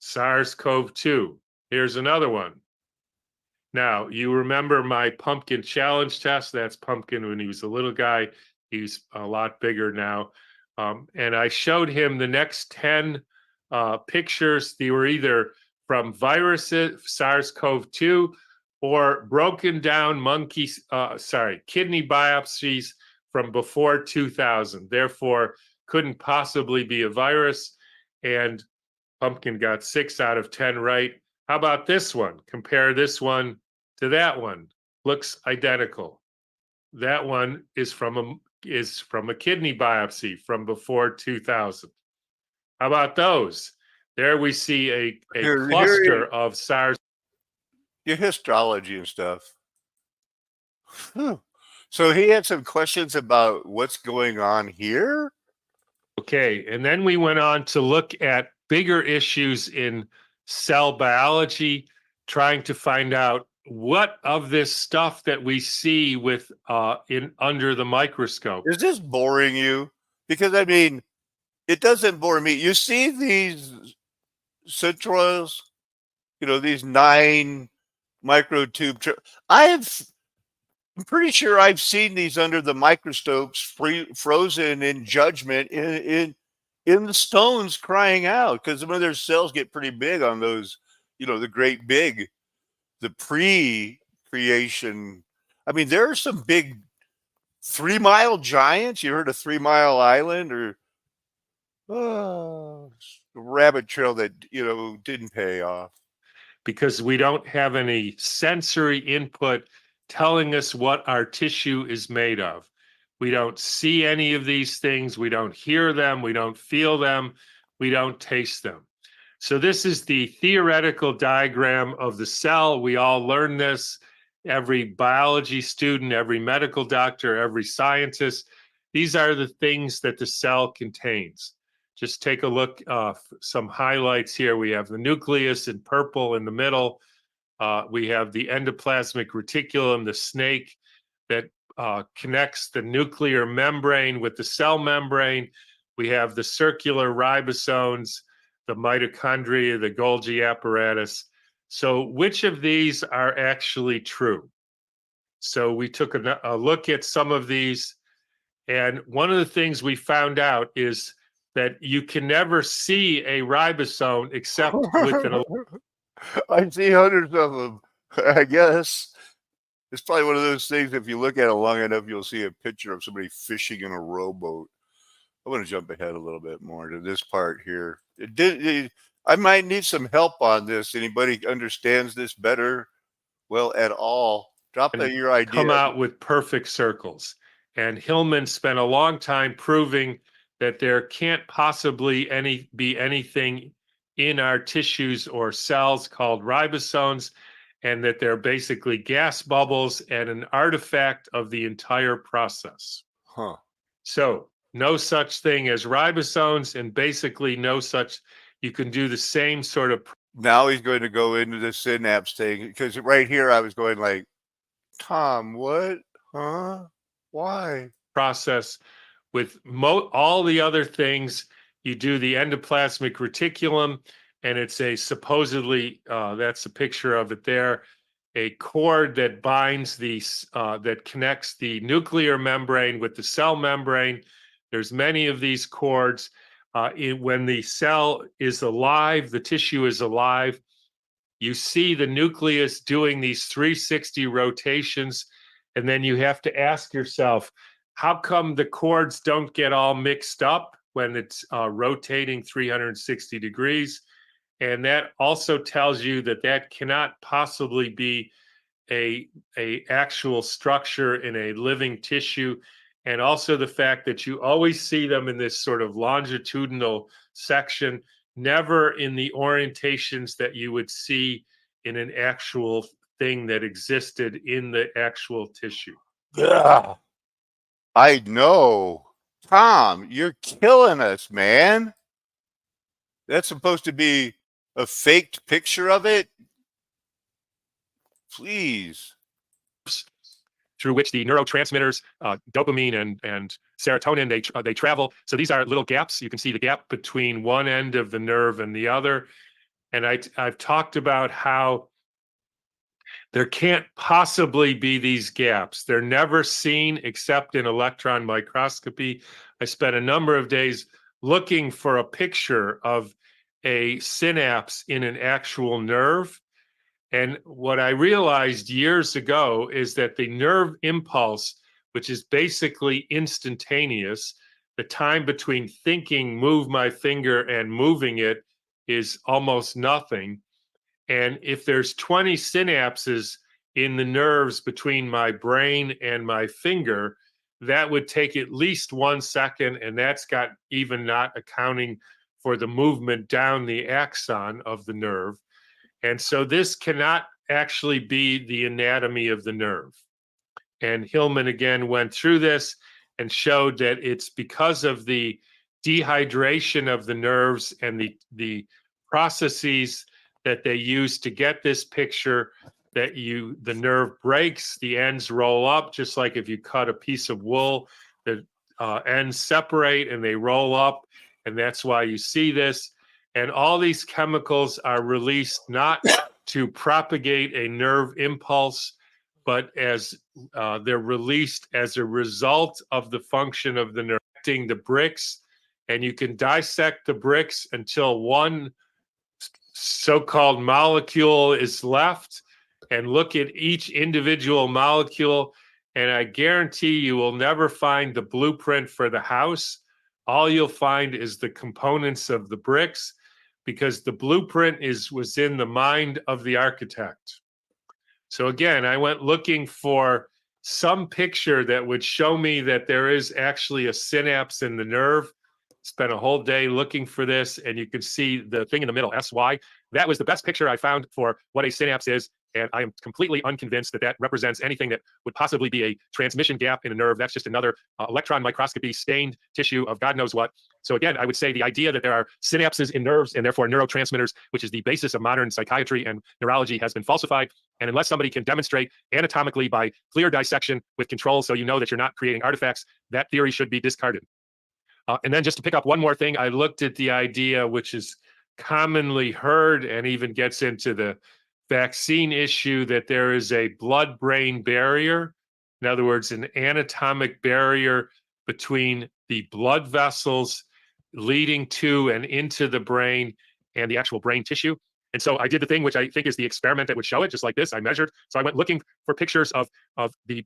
SARS-CoV-2. Here's another one. Now, you remember my pumpkin challenge test? That's Pumpkin when he was a little guy. He's a lot bigger now. And I showed him the next 10 pictures. They were either from viruses, SARS-CoV-2, or broken down kidney biopsies from before 2000. Therefore, couldn't possibly be a virus. And Pumpkin got 6 out of 10 right. How about this one? Compare this one to that one. Looks identical. That one is from a kidney biopsy from before 2000. How about those? There we see a cluster of SARS. Your histology and stuff. So he had some questions about what's going on here. Okay, and then we went on to look at bigger issues in cell biology, trying to find out what of this stuff that we see with under the microscope. Is this boring you? Because I mean, it doesn't bore me. You see these centroids, these 9 microtube. I'm pretty sure I've seen these under the microscopes, frozen in judgment in the stones crying out, because some of their cells get pretty big on those, the great big, the pre-creation. I mean, there are some big 3 Mile giants. You heard of 3 Mile Island, or rabbit trail that, didn't pay off. Because we don't have any sensory input telling us what our tissue is made of. We don't see any of these things. We don't hear them. We don't feel them. We don't taste them. So this is the theoretical diagram of the cell. We all learn this. Every biology student, every medical doctor, every scientist. These are the things that the cell contains. Just take a look, some highlights here. We have the nucleus in purple in the middle. We have the endoplasmic reticulum, the snake that connects the nuclear membrane with the cell membrane. We have the circular ribosomes, the mitochondria, the Golgi apparatus. So which of these are actually true? So we took a look at some of these, and one of the things we found out is that you can never see a ribosome except with an I see hundreds of them. I guess it's probably one of those things. If you look at it long enough, you'll see a picture of somebody fishing in a rowboat. I want to jump ahead a little bit more to this part here. I might need some help on this. Anybody understands this better? Well, at all? Drop your idea. come out with perfect circles. And Hillman spent a long time proving that there can't possibly be anything in our tissues or cells called ribosomes, and that they're basically gas bubbles and an artifact of the entire process. Huh. So no such thing as ribosomes, and basically no such, you can do the same sort of Now he's going to go into the synapse thing, because right here I was going like, Tom, what? Huh? Why? process with all the other things. You do the endoplasmic reticulum, and it's a supposedly, that's a picture of it there, a cord that binds that connects the nuclear membrane with the cell membrane. There's many of these cords. When the cell is alive, the tissue is alive, you see the nucleus doing these 360 rotations, and then you have to ask yourself, how come the cords don't get all mixed up when it's rotating 360 degrees? And that also tells you that that cannot possibly be a actual structure in a living tissue. And also the fact that you always see them in this sort of longitudinal section, never in the orientations that you would see in an actual thing that existed in the actual tissue. Ugh. I know. Tom, you're killing us, man. That's supposed to be a faked picture of it? Please. Through which the neurotransmitters, dopamine and serotonin, they travel. So these are little gaps. You can see the gap between one end of the nerve and the other. And I've talked about how there can't possibly be these gaps. They're never seen except in electron microscopy. I spent a number of days looking for a picture of a synapse in an actual nerve. And what I realized years ago is that the nerve impulse, which is basically instantaneous, the time between thinking, move my finger, and moving it is almost nothing. And if there's 20 synapses in the nerves between my brain and my finger, that would take at least 1 second, and that's got even not accounting for the movement down the axon of the nerve. And so this cannot actually be the anatomy of the nerve. And Hillman again went through this and showed that it's because of the dehydration of the nerves and the processes that they use to get this picture, that the nerve breaks, the ends roll up, just like if you cut a piece of wool, the ends separate and they roll up, and that's why you see this. And all these chemicals are released not to propagate a nerve impulse, but as they're released as a result of the function of the nerve. The bricks, and you can dissect the bricks until one so-called molecule is left, and look at each individual molecule, and I guarantee you will never find the blueprint for the house. All you'll find is the components of the bricks, because the blueprint was in the mind of the architect. So again, I went looking for some picture that would show me that there is actually a synapse in the nerve. Spent a whole day looking for this, and you can see the thing in the middle, SY. That was the best picture I found for what a synapse is, and I am completely unconvinced that that represents anything that would possibly be a transmission gap in a nerve. That's just another electron microscopy stained tissue of God knows what. So again, I would say the idea that there are synapses in nerves and therefore neurotransmitters, which is the basis of modern psychiatry and neurology, has been falsified. And unless somebody can demonstrate anatomically by clear dissection with control, so you know that you're not creating artifacts, that theory should be discarded. And then just to pick up one more thing, I looked at the idea, which is commonly heard and even gets into the vaccine issue that there is a blood-brain barrier. In other words, an anatomic barrier between the blood vessels leading to and into the brain and the actual brain tissue. And so I did the thing which I think is the experiment that would show it, just like this. I measured. So I went looking for pictures of the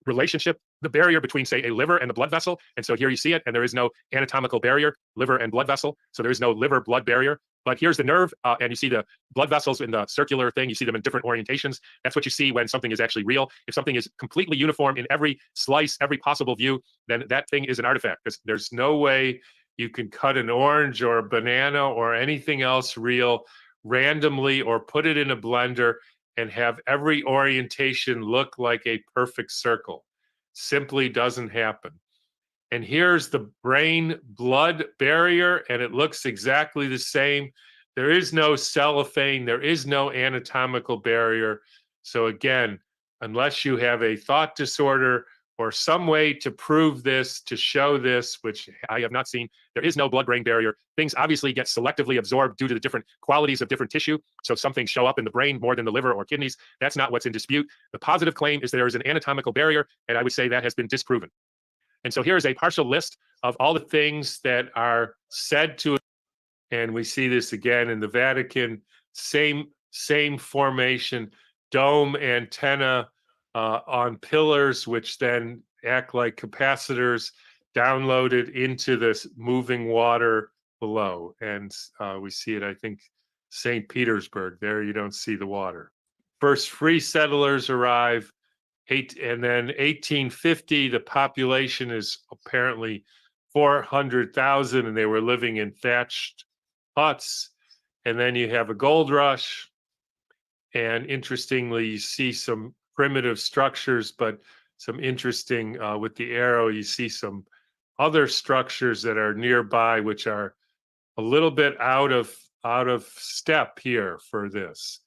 relationship, the barrier between, say, a liver and the blood vessel. And so here you see it, and there is no anatomical barrier, liver and blood vessel. So there is no liver blood barrier. But here's the nerve, and you see the blood vessels in the circular thing. You see them in different orientations. That's what you see when something is actually real. If something is completely uniform in every slice, every possible view, then that thing is an artifact. There's no way you can cut an orange or a banana or anything else real randomly or put it in a blender and have every orientation look like a perfect circle. Simply doesn't happen. And here's the brain blood barrier, and it looks exactly the same. There is no cellophane, there is no anatomical barrier. So again, unless you have a thought disorder or some way to prove this, to show this, which I have not seen, there is no blood-brain barrier. Things obviously get selectively absorbed due to the different qualities of different tissue. So some things show up in the brain more than the liver or kidneys. That's not what's in dispute. The positive claim is there is an anatomical barrier, and I would say that has been disproven. And so here is a partial list of all the things that are said to, and we see this again in the Vatican, same formation, dome antenna on pillars, which then act like capacitors downloaded into this moving water below. And we see it, I think, St. Petersburg. There you don't see the water. First free settlers arrive. And then 1850, the population is apparently 400,000, and they were living in thatched huts. And then you have a gold rush. And interestingly, you see some primitive structures, but some interesting, with the arrow, you see some other structures that are nearby, which are a little bit out of step here for this.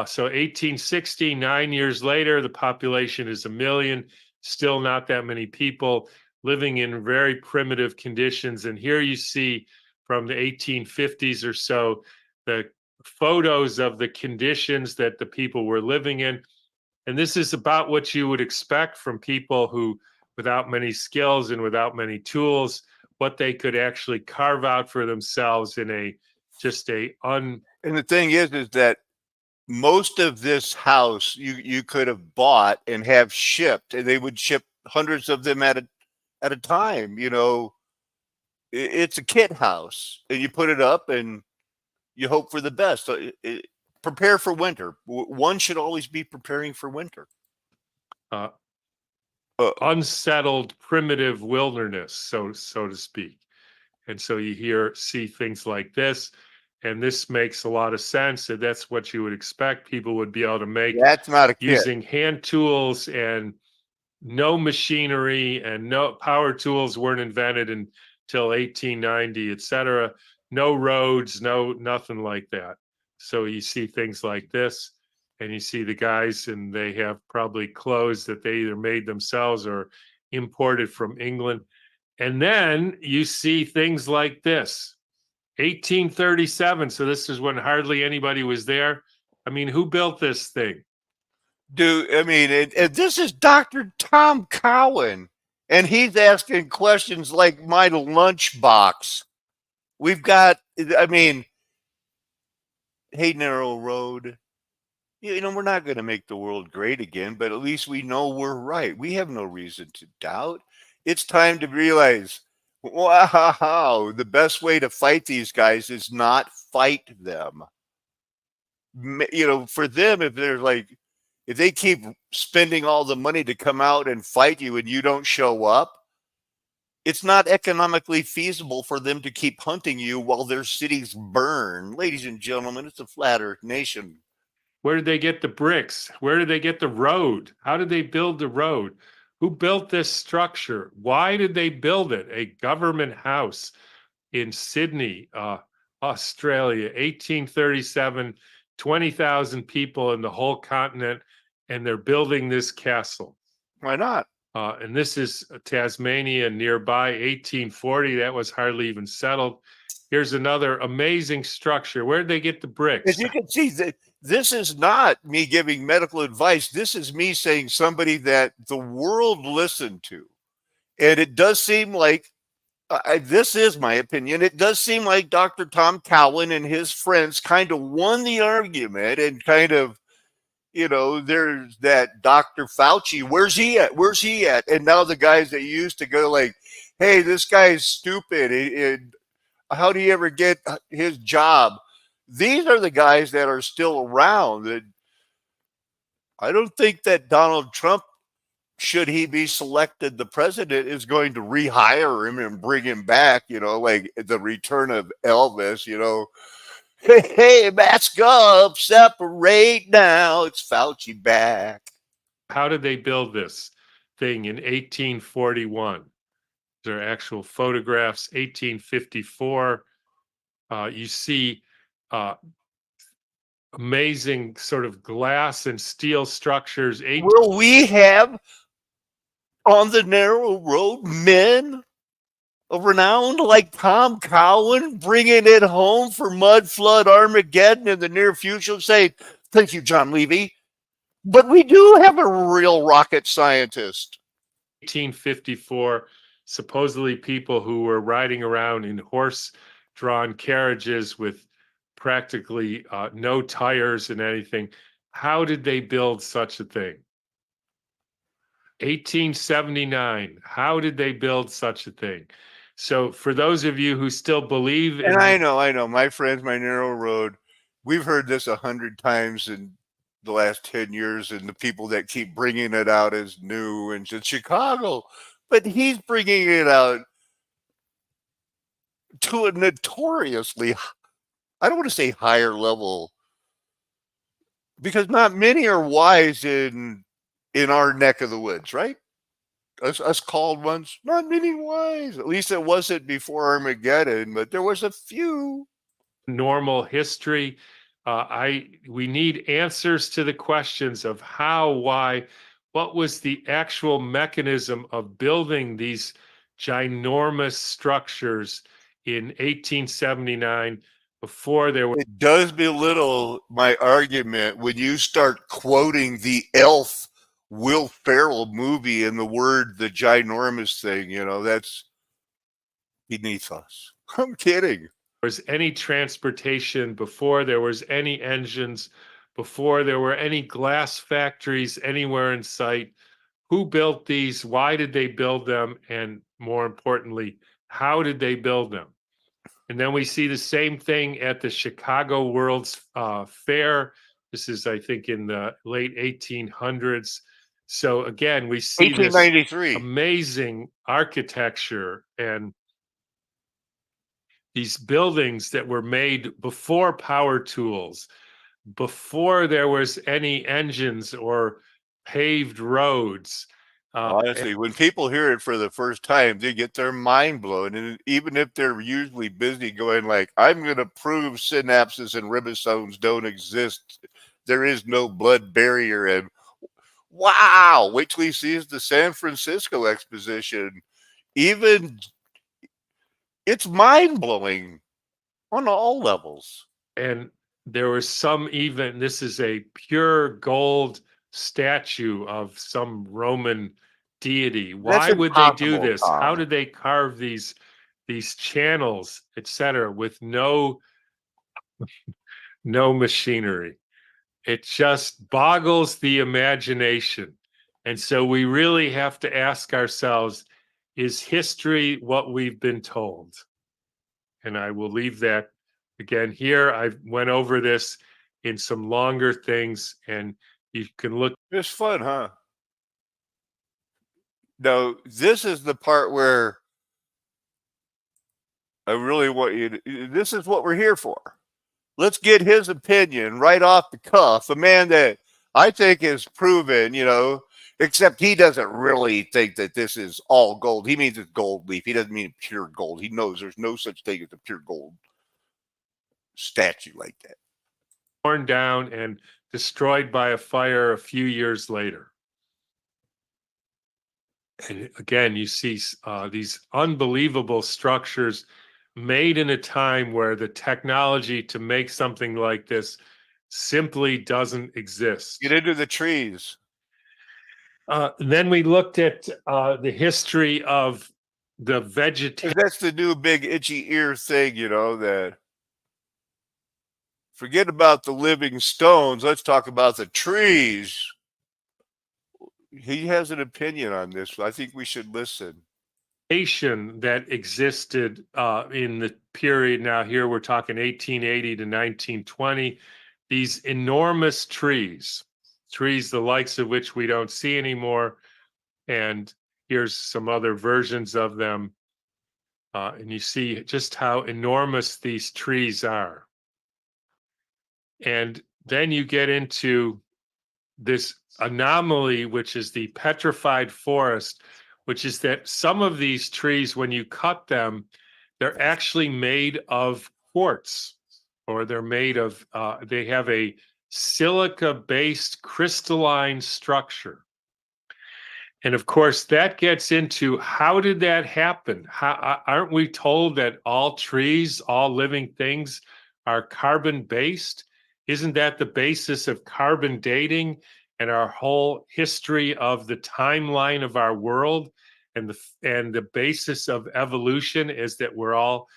So 1860, 9 years later, the population is 1 million, still not that many people living in very primitive conditions. And here you see from the 1850s or so, the photos of the conditions that the people were living in. And this is about what you would expect from people who, without many skills and without many tools, what they could actually carve out for themselves in And the thing is that most of this house you could have bought and have shipped, and they would ship hundreds of them at a time. You know, it's a kit house, and you put it up and you hope for the best. So prepare for winter. One should always be preparing for winter. Unsettled primitive wilderness, so to speak. And so you see things like this. And this makes a lot of sense. And that's what you would expect people would be able to make. That's not a kit. Using hand tools, and no machinery, and no power tools weren't invented until 1890, etc. No roads, nothing like that. So you see things like this, and you see the guys, and they have probably clothes that they either made themselves or imported from England. And then you see things like this. 1837. So this is when hardly anybody was there. I mean, who built this thing? Dude, I mean, this is Dr. Tom Cowan, and he's asking questions like my lunchbox. We've got, I mean, hey, narrow road. You know, we're not going to make the world great again, but at least we know we're right. We have no reason to doubt. It's time to realize, wow, the best way to fight these guys is not fight them. You know, for them, if they keep spending all the money to come out and fight you and you don't show up, it's not economically feasible for them to keep hunting you while their cities burn. Ladies and gentlemen, it's a flat earth nation. Where did they get the bricks? Where did they get the road? How did they build the road? Who built this structure? Why did they build it? A government house in Sydney, Australia, 1837, 20,000 people in the whole continent, and they're building this castle. Why not? And this is Tasmania nearby, 1840. That was hardly even settled. Here's another amazing structure. Where did they get the bricks? As you can see, this is not me giving medical advice. This is me saying somebody that the world listened to. And it does seem like, this is my opinion, it does seem like Dr. Tom Cowan and his friends kind of won the argument and kind of, there's that Dr. Fauci. Where's he at? Where's he at? And now the guys that used to go like, hey, this guy's stupid. And how do you ever get his job? These are the guys that are still around. That I don't think that Donald Trump, should he be selected the president, is going to rehire him and bring him back, like the return of Elvis, hey, mask up, separate now. It's Fauci back. How did they build this thing in 1841? There are actual photographs. 1854. You see amazing sort of glass and steel structures. Will we have on the narrow road men of renown like Tom Cowan bringing it home for mud flood Armageddon in the near future? Say, thank you, John Levy. But we do have a real rocket scientist. 1854, supposedly people who were riding around in horse-drawn carriages with practically no tires and anything. How did they build such a thing? 1879, how did they build such a thing? So for those of you who still believe in... And I know, my friends, my narrow road, we've heard this 100 times in the last 10 years, and the people that keep bringing it out as new and in Chicago, but he's bringing it out to a notoriously, I don't want to say higher level, because not many are wise in our neck of the woods, right? Us called ones, not many wise. At least it wasn't before Armageddon, but there was a few. Normal history. We need answers to the questions of how, why, what was the actual mechanism of building these ginormous structures in 1879 before there was... It does belittle my argument when you start quoting the Elf Will Ferrell movie and the word, the ginormous thing, that's beneath us. I'm kidding. Was any transportation, before there was any engines, before there were any glass factories anywhere in sight. Who built these? Why did they build them? And more importantly, how did they build them? And then we see the same thing at the Chicago World's Fair. This is, I think, in the late 1800s. So again, we see this 1893 amazing architecture and these buildings that were made before power tools, before there was any engines or paved roads. Honestly, when people hear it for the first time, they get their mind blown. And even if they're usually busy going like, I'm going to prove synapses and ribosomes don't exist, there is no blood barrier, and wow, wait till he sees the San Francisco exposition. Even it's mind-blowing on all levels. And there was some, even, this is a pure gold statue of some Roman deity. Why would they do this? How did they carve these channels, etc., with no machinery? It just boggles the imagination. And so we really have to ask ourselves, is history what we've been told? And I will leave that again here. I went over this in some longer things, and you can look. It's fun, huh? No, this is the part where I really want you to, this is what we're here for. Let's get his opinion right off the cuff. A man that I think is proven, except he doesn't really think that this is all gold. He means it's gold leaf. He doesn't mean pure gold. He knows there's no such thing as a pure gold statue like that. Torn down and destroyed by a fire a few years later. And again, you see these unbelievable structures made in a time where the technology to make something like this simply doesn't exist. Get into the trees. Then we looked at the history of the 'Cause vegetation. that's the new big itchy ear thing, that forget about the living stones. Let's talk about the trees. He has an opinion on this. I think we should listen. That existed in the period. Now here we're talking 1880 to 1920. These enormous trees the likes of which we don't see anymore. And here's some other versions of them. And you see just how enormous these trees are. And then you get into this anomaly, which is the petrified forest, which is that some of these trees, when you cut them, they're actually made of quartz, or they're made of, they have a silica-based crystalline structure. And of course, that gets into how did that happen? Aren't we told that all trees, all living things are carbon-based? Isn't that the basis of carbon dating and our whole history of the timeline of our world? And the basis of evolution is that we're all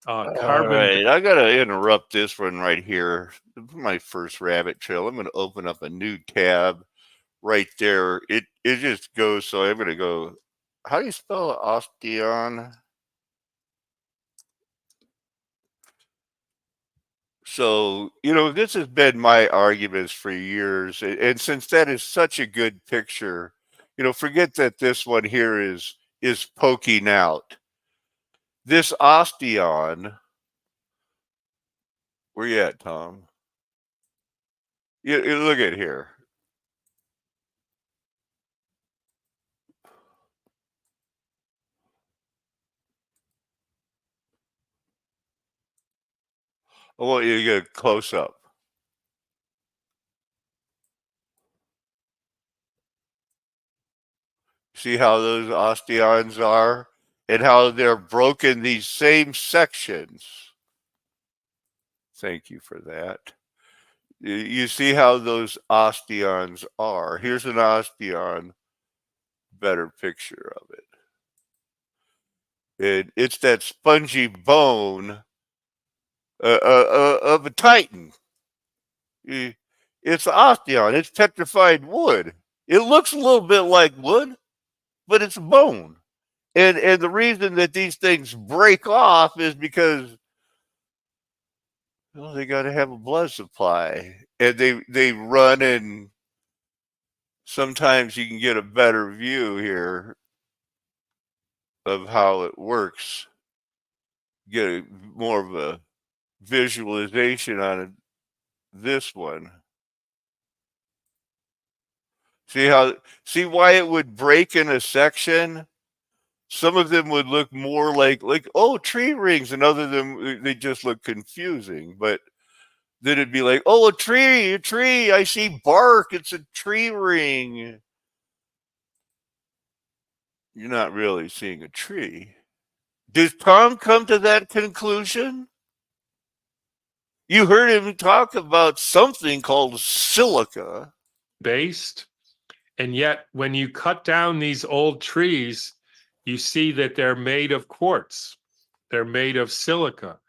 All carbon. right, I gotta interrupt this one right here. My first rabbit trail. I'm gonna open up a new tab right there. It just goes. So I'm gonna go. How do you spell osteon? So, this has been my arguments for years. And since that is such a good picture, forget that this one here is poking out. This osteon, where you at, Tom? You look at here. I want you to get a close up. See how those osteons are and how they're broken these same sections. Thank you for that. You see how those osteons are. Here's an osteon, better picture of it. And it's that spongy bone of a titan. It's osteon. It's petrified wood. It looks a little bit like wood, but it's bone. And the reason that these things break off is because they got to have a blood supply, and they run, and sometimes you can get a better view here of how it works. Get more of a visualization on this one. See why it would break in a section? Some of them would look more like tree rings, and other them they just look confusing. But then it'd be like, a tree, I see bark, it's a tree ring. You're not really seeing a tree. Did Tom come to that conclusion? You heard him talk about something called silica. Based. And yet, when you cut down these old trees, you see that they're made of quartz. They're made of silica.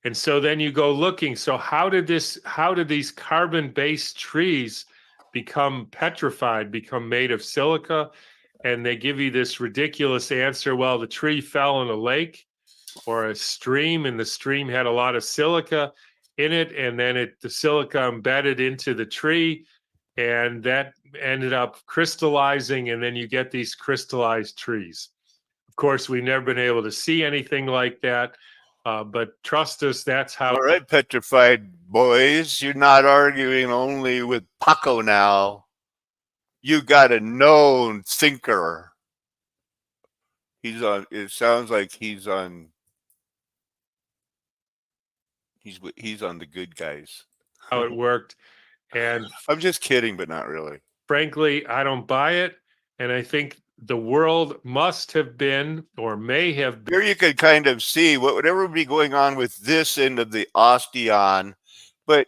And so then you go looking. So how did these carbon-based trees become petrified, become made of silica? And they give you this ridiculous answer. Well, the tree fell in a lake or a stream, and the stream had a lot of silica in it. And then the silica embedded into the tree, and that ended up crystallizing. And then you get these crystallized trees. Of course, we've never been able to see anything like that. But trust us, that's how. All right, petrified boys, you're not arguing only with Paco now. You got a known thinker. It sounds like he's on the good guys. How it worked. And I'm just kidding, but not really. frankly, I don't buy it. And I think the world must have been or may have been. Here you could kind of see whatever would be going on with this end of the osteon, but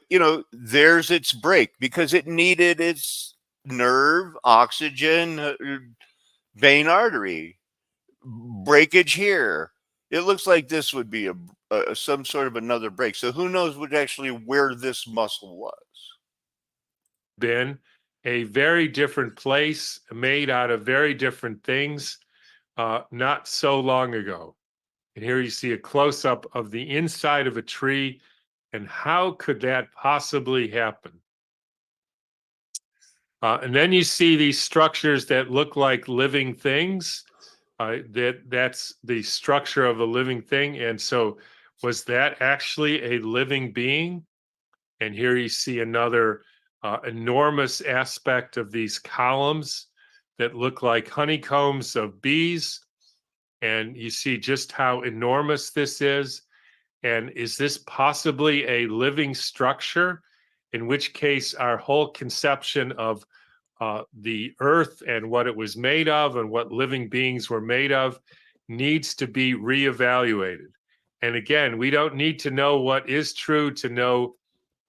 there's its break because it needed its nerve, oxygen, vein artery breakage here. It looks like this would be some sort of another break. So who knows what actually where this muscle was? Been a very different place, made out of very different things, not so long ago. And here you see a close-up of the inside of a tree. And how could that possibly happen? And then you see these structures that look like living things. That's the structure of a living thing. And so was that actually a living being? And here you see another enormous aspect of these columns that look like honeycombs of bees. And you see just how enormous this is. And is this possibly a living structure? In which case, our whole conception of the earth and what it was made of and what living beings were made of needs to be reevaluated. And again, we don't need to know what is true to know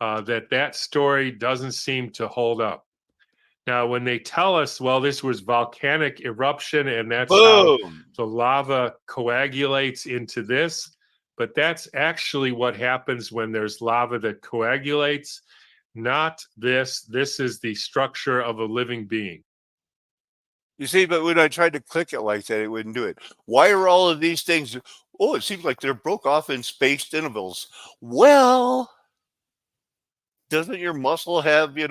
that story doesn't seem to hold up. Now, when they tell us, well, this was volcanic eruption and that's how the lava coagulates into this, but that's actually what happens when there's lava that coagulates, not this. This is the structure of a living being. You see, but when I tried to click it like that, it wouldn't do it. Why are all of these things? Oh, it seems like they're broke off in spaced intervals. Well, doesn't your muscle have, these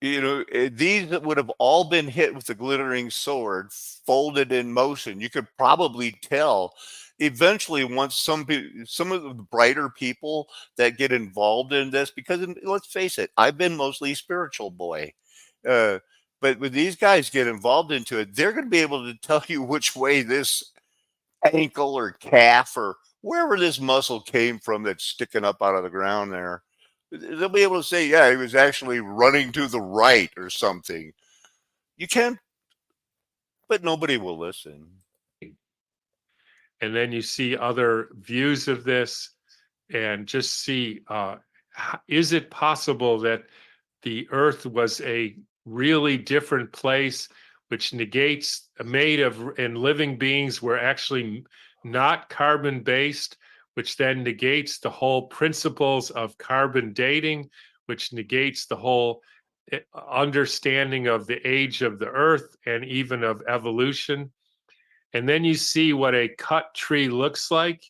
would have all been hit with a glittering sword, folded in motion. You could probably tell. Eventually, once some of the brighter people that get involved in this, because let's face it, I've been mostly spiritual boy, but when these guys get involved into it, they're going to be able to tell you which way this ankle or calf or wherever this muscle came from that's sticking up out of the ground there. They'll be able to say, yeah, he was actually running to the right or something. You can, but nobody will listen. And then you see other views of this and just see, is it possible that the earth was a really different place, which negates and living beings were actually not carbon based, which then negates the whole principles of carbon dating, which negates the whole understanding of the age of the earth and even of evolution. And then you see what a cut tree looks like.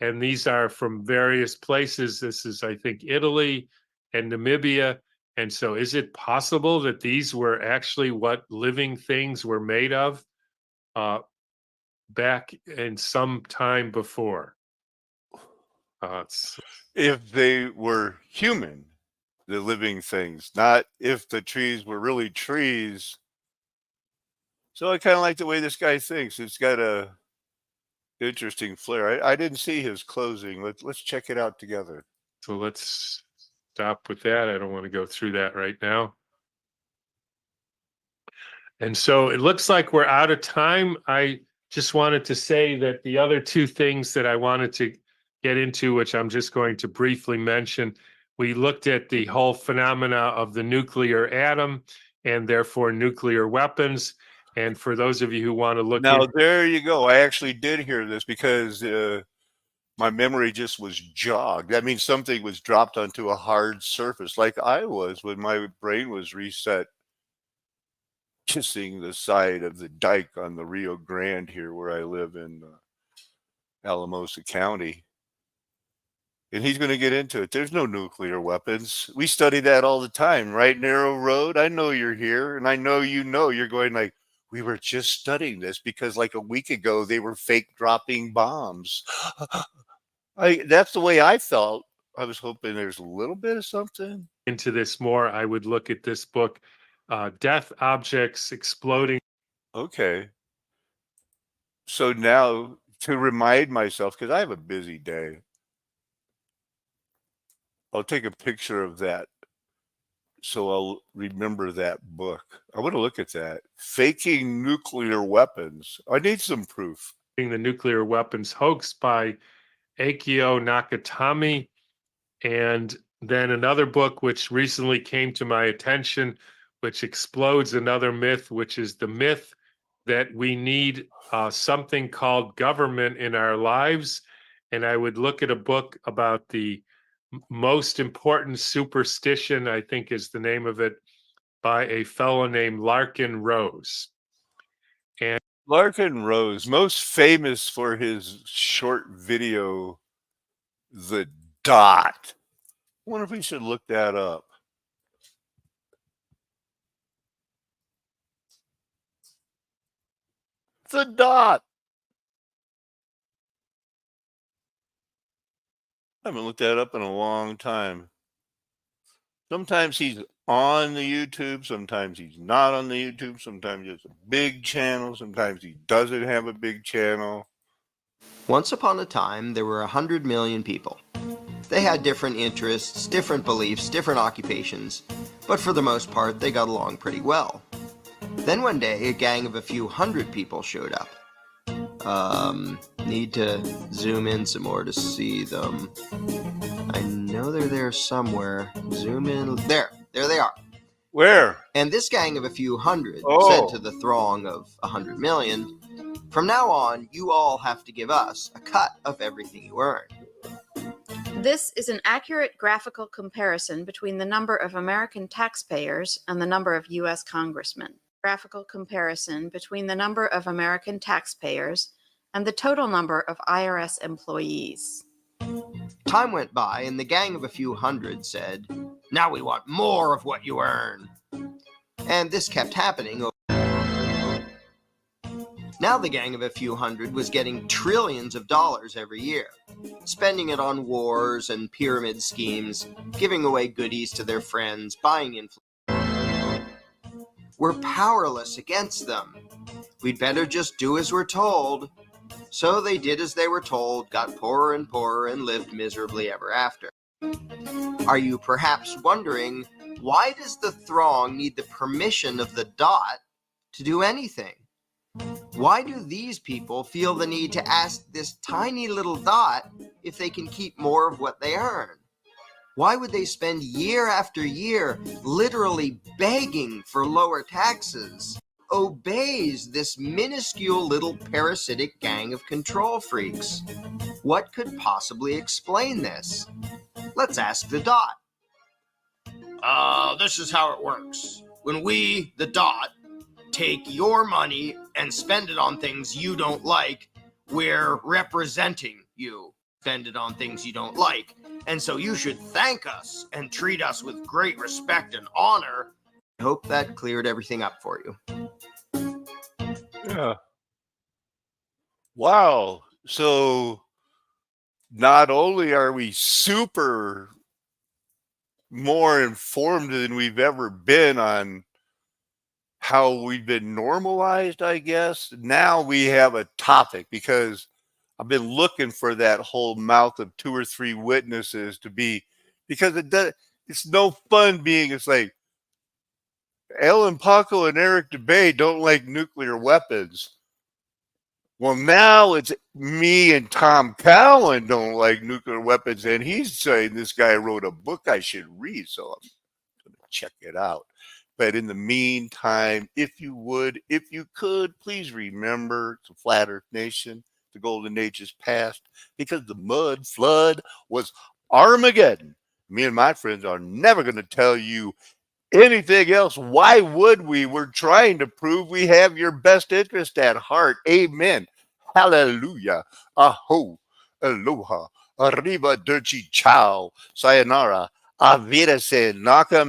And these are from various places. This is, I think, Italy and Namibia. And so is it possible that these were actually what living things were made of back in some time before? If they were human, the living things, not if the trees were really trees. So I kind of like the way this guy thinks. It's got a interesting flair. I didn't see his closing. Let's check it out together. So let's stop with that. I don't want to go through that right now. And so it looks like we're out of time. I just wanted to say that the other two things that I wanted to get into, which I'm just going to briefly mention, we looked at the whole phenomena of the nuclear atom and therefore nuclear weapons. And for those of you who want to look now, there you go. I actually did hear this because my memory just was jogged. That means something was dropped onto a hard surface, like I was when my brain was reset, kissing the side of the dike on the Rio Grande here, where I live in Alamosa County. And he's going to get into it. There's no nuclear weapons. We study that all the time, right? Narrow Road. I know you're here, and I know you're going like, we were just studying this because like a week ago they were fake dropping bombs. That's the way I felt. I was hoping there's a little bit of something into this more. I would look at this book, Death Objects Exploding. Okay. So now to remind myself, because I have a busy day, I'll take a picture of that So I'll remember that book. I want to look at that. Faking nuclear weapons. I need some proof. The nuclear weapons hoax by Akio Nakatomi. And then another book which recently came to my attention, which explodes another myth, which is the myth that we need something called government in our lives. And I would look at a book about the most important superstition, I think is the name of it, by a fellow named Larkin Rose. And Larkin Rose, most famous for his short video, The Dot. I wonder if we should look that up. The Dot. I haven't looked that up in a long time. Sometimes he's on the YouTube, sometimes he's not on the YouTube, sometimes it's a big channel, sometimes he doesn't have a big channel. Once upon a time, there were 100 million people. They had different interests, different beliefs, different occupations, but for the most part, they got along pretty well. Then one day, a gang of a few hundred people showed up. Need to zoom in some more to see them. I know they're there somewhere. Zoom in. There they are. Where? And this gang of a few hundred Oh. said to the throng of 100 million, from now on, you all have to give us a cut of everything you earn. This is an accurate graphical comparison between the number of American taxpayers and the number of U.S. congressmen. Graphical comparison between the number of American taxpayers and the total number of IRS employees. Time went by, and the gang of a few hundred said, now we want more of what you earn. And this kept happening. Now the gang of a few hundred was getting trillions of dollars every year, spending it on wars and pyramid schemes, giving away goodies to their friends, buying influence. We're powerless against them. We'd better just do as we're told. So they did as they were told, got poorer and poorer, and lived miserably ever after. Are you perhaps wondering, why does the throng need the permission of the dot to do anything? Why do these people feel the need to ask this tiny little dot if they can keep more of what they earn? Why would they spend year after year literally begging for lower taxes? Obeys this minuscule little parasitic gang of control freaks. What could possibly explain this? Let's ask the dot. This is how it works. When we, the dot, take your money and spend it on things you don't like, we're representing you. Spend it on things you don't like. And so you should thank us and treat us with great respect and honor. I hope that cleared everything up for you. Yeah. Wow. So not only are we super more informed than we've ever been on how we've been normalized, I guess, now we have a topic, because I've been looking for that whole mouth of 2 or 3 witnesses to be, because it's no fun being, it's like, Ellen Paco and Eric DeBay don't like nuclear weapons. Well, now it's me and Tom Cowan don't like nuclear weapons, and he's saying this guy wrote a book I should read, so I'm going to check it out. But in the meantime, if you could, please remember it's a flat earth nation. The golden age is past, because the mud flood was Armageddon. Me and my friends are never going to tell you anything else. Why would we? We're trying to prove we have your best interest at heart. Amen. Hallelujah. Aho. Aloha. Arriba dirty ciao. Sayonara. Avida se naka.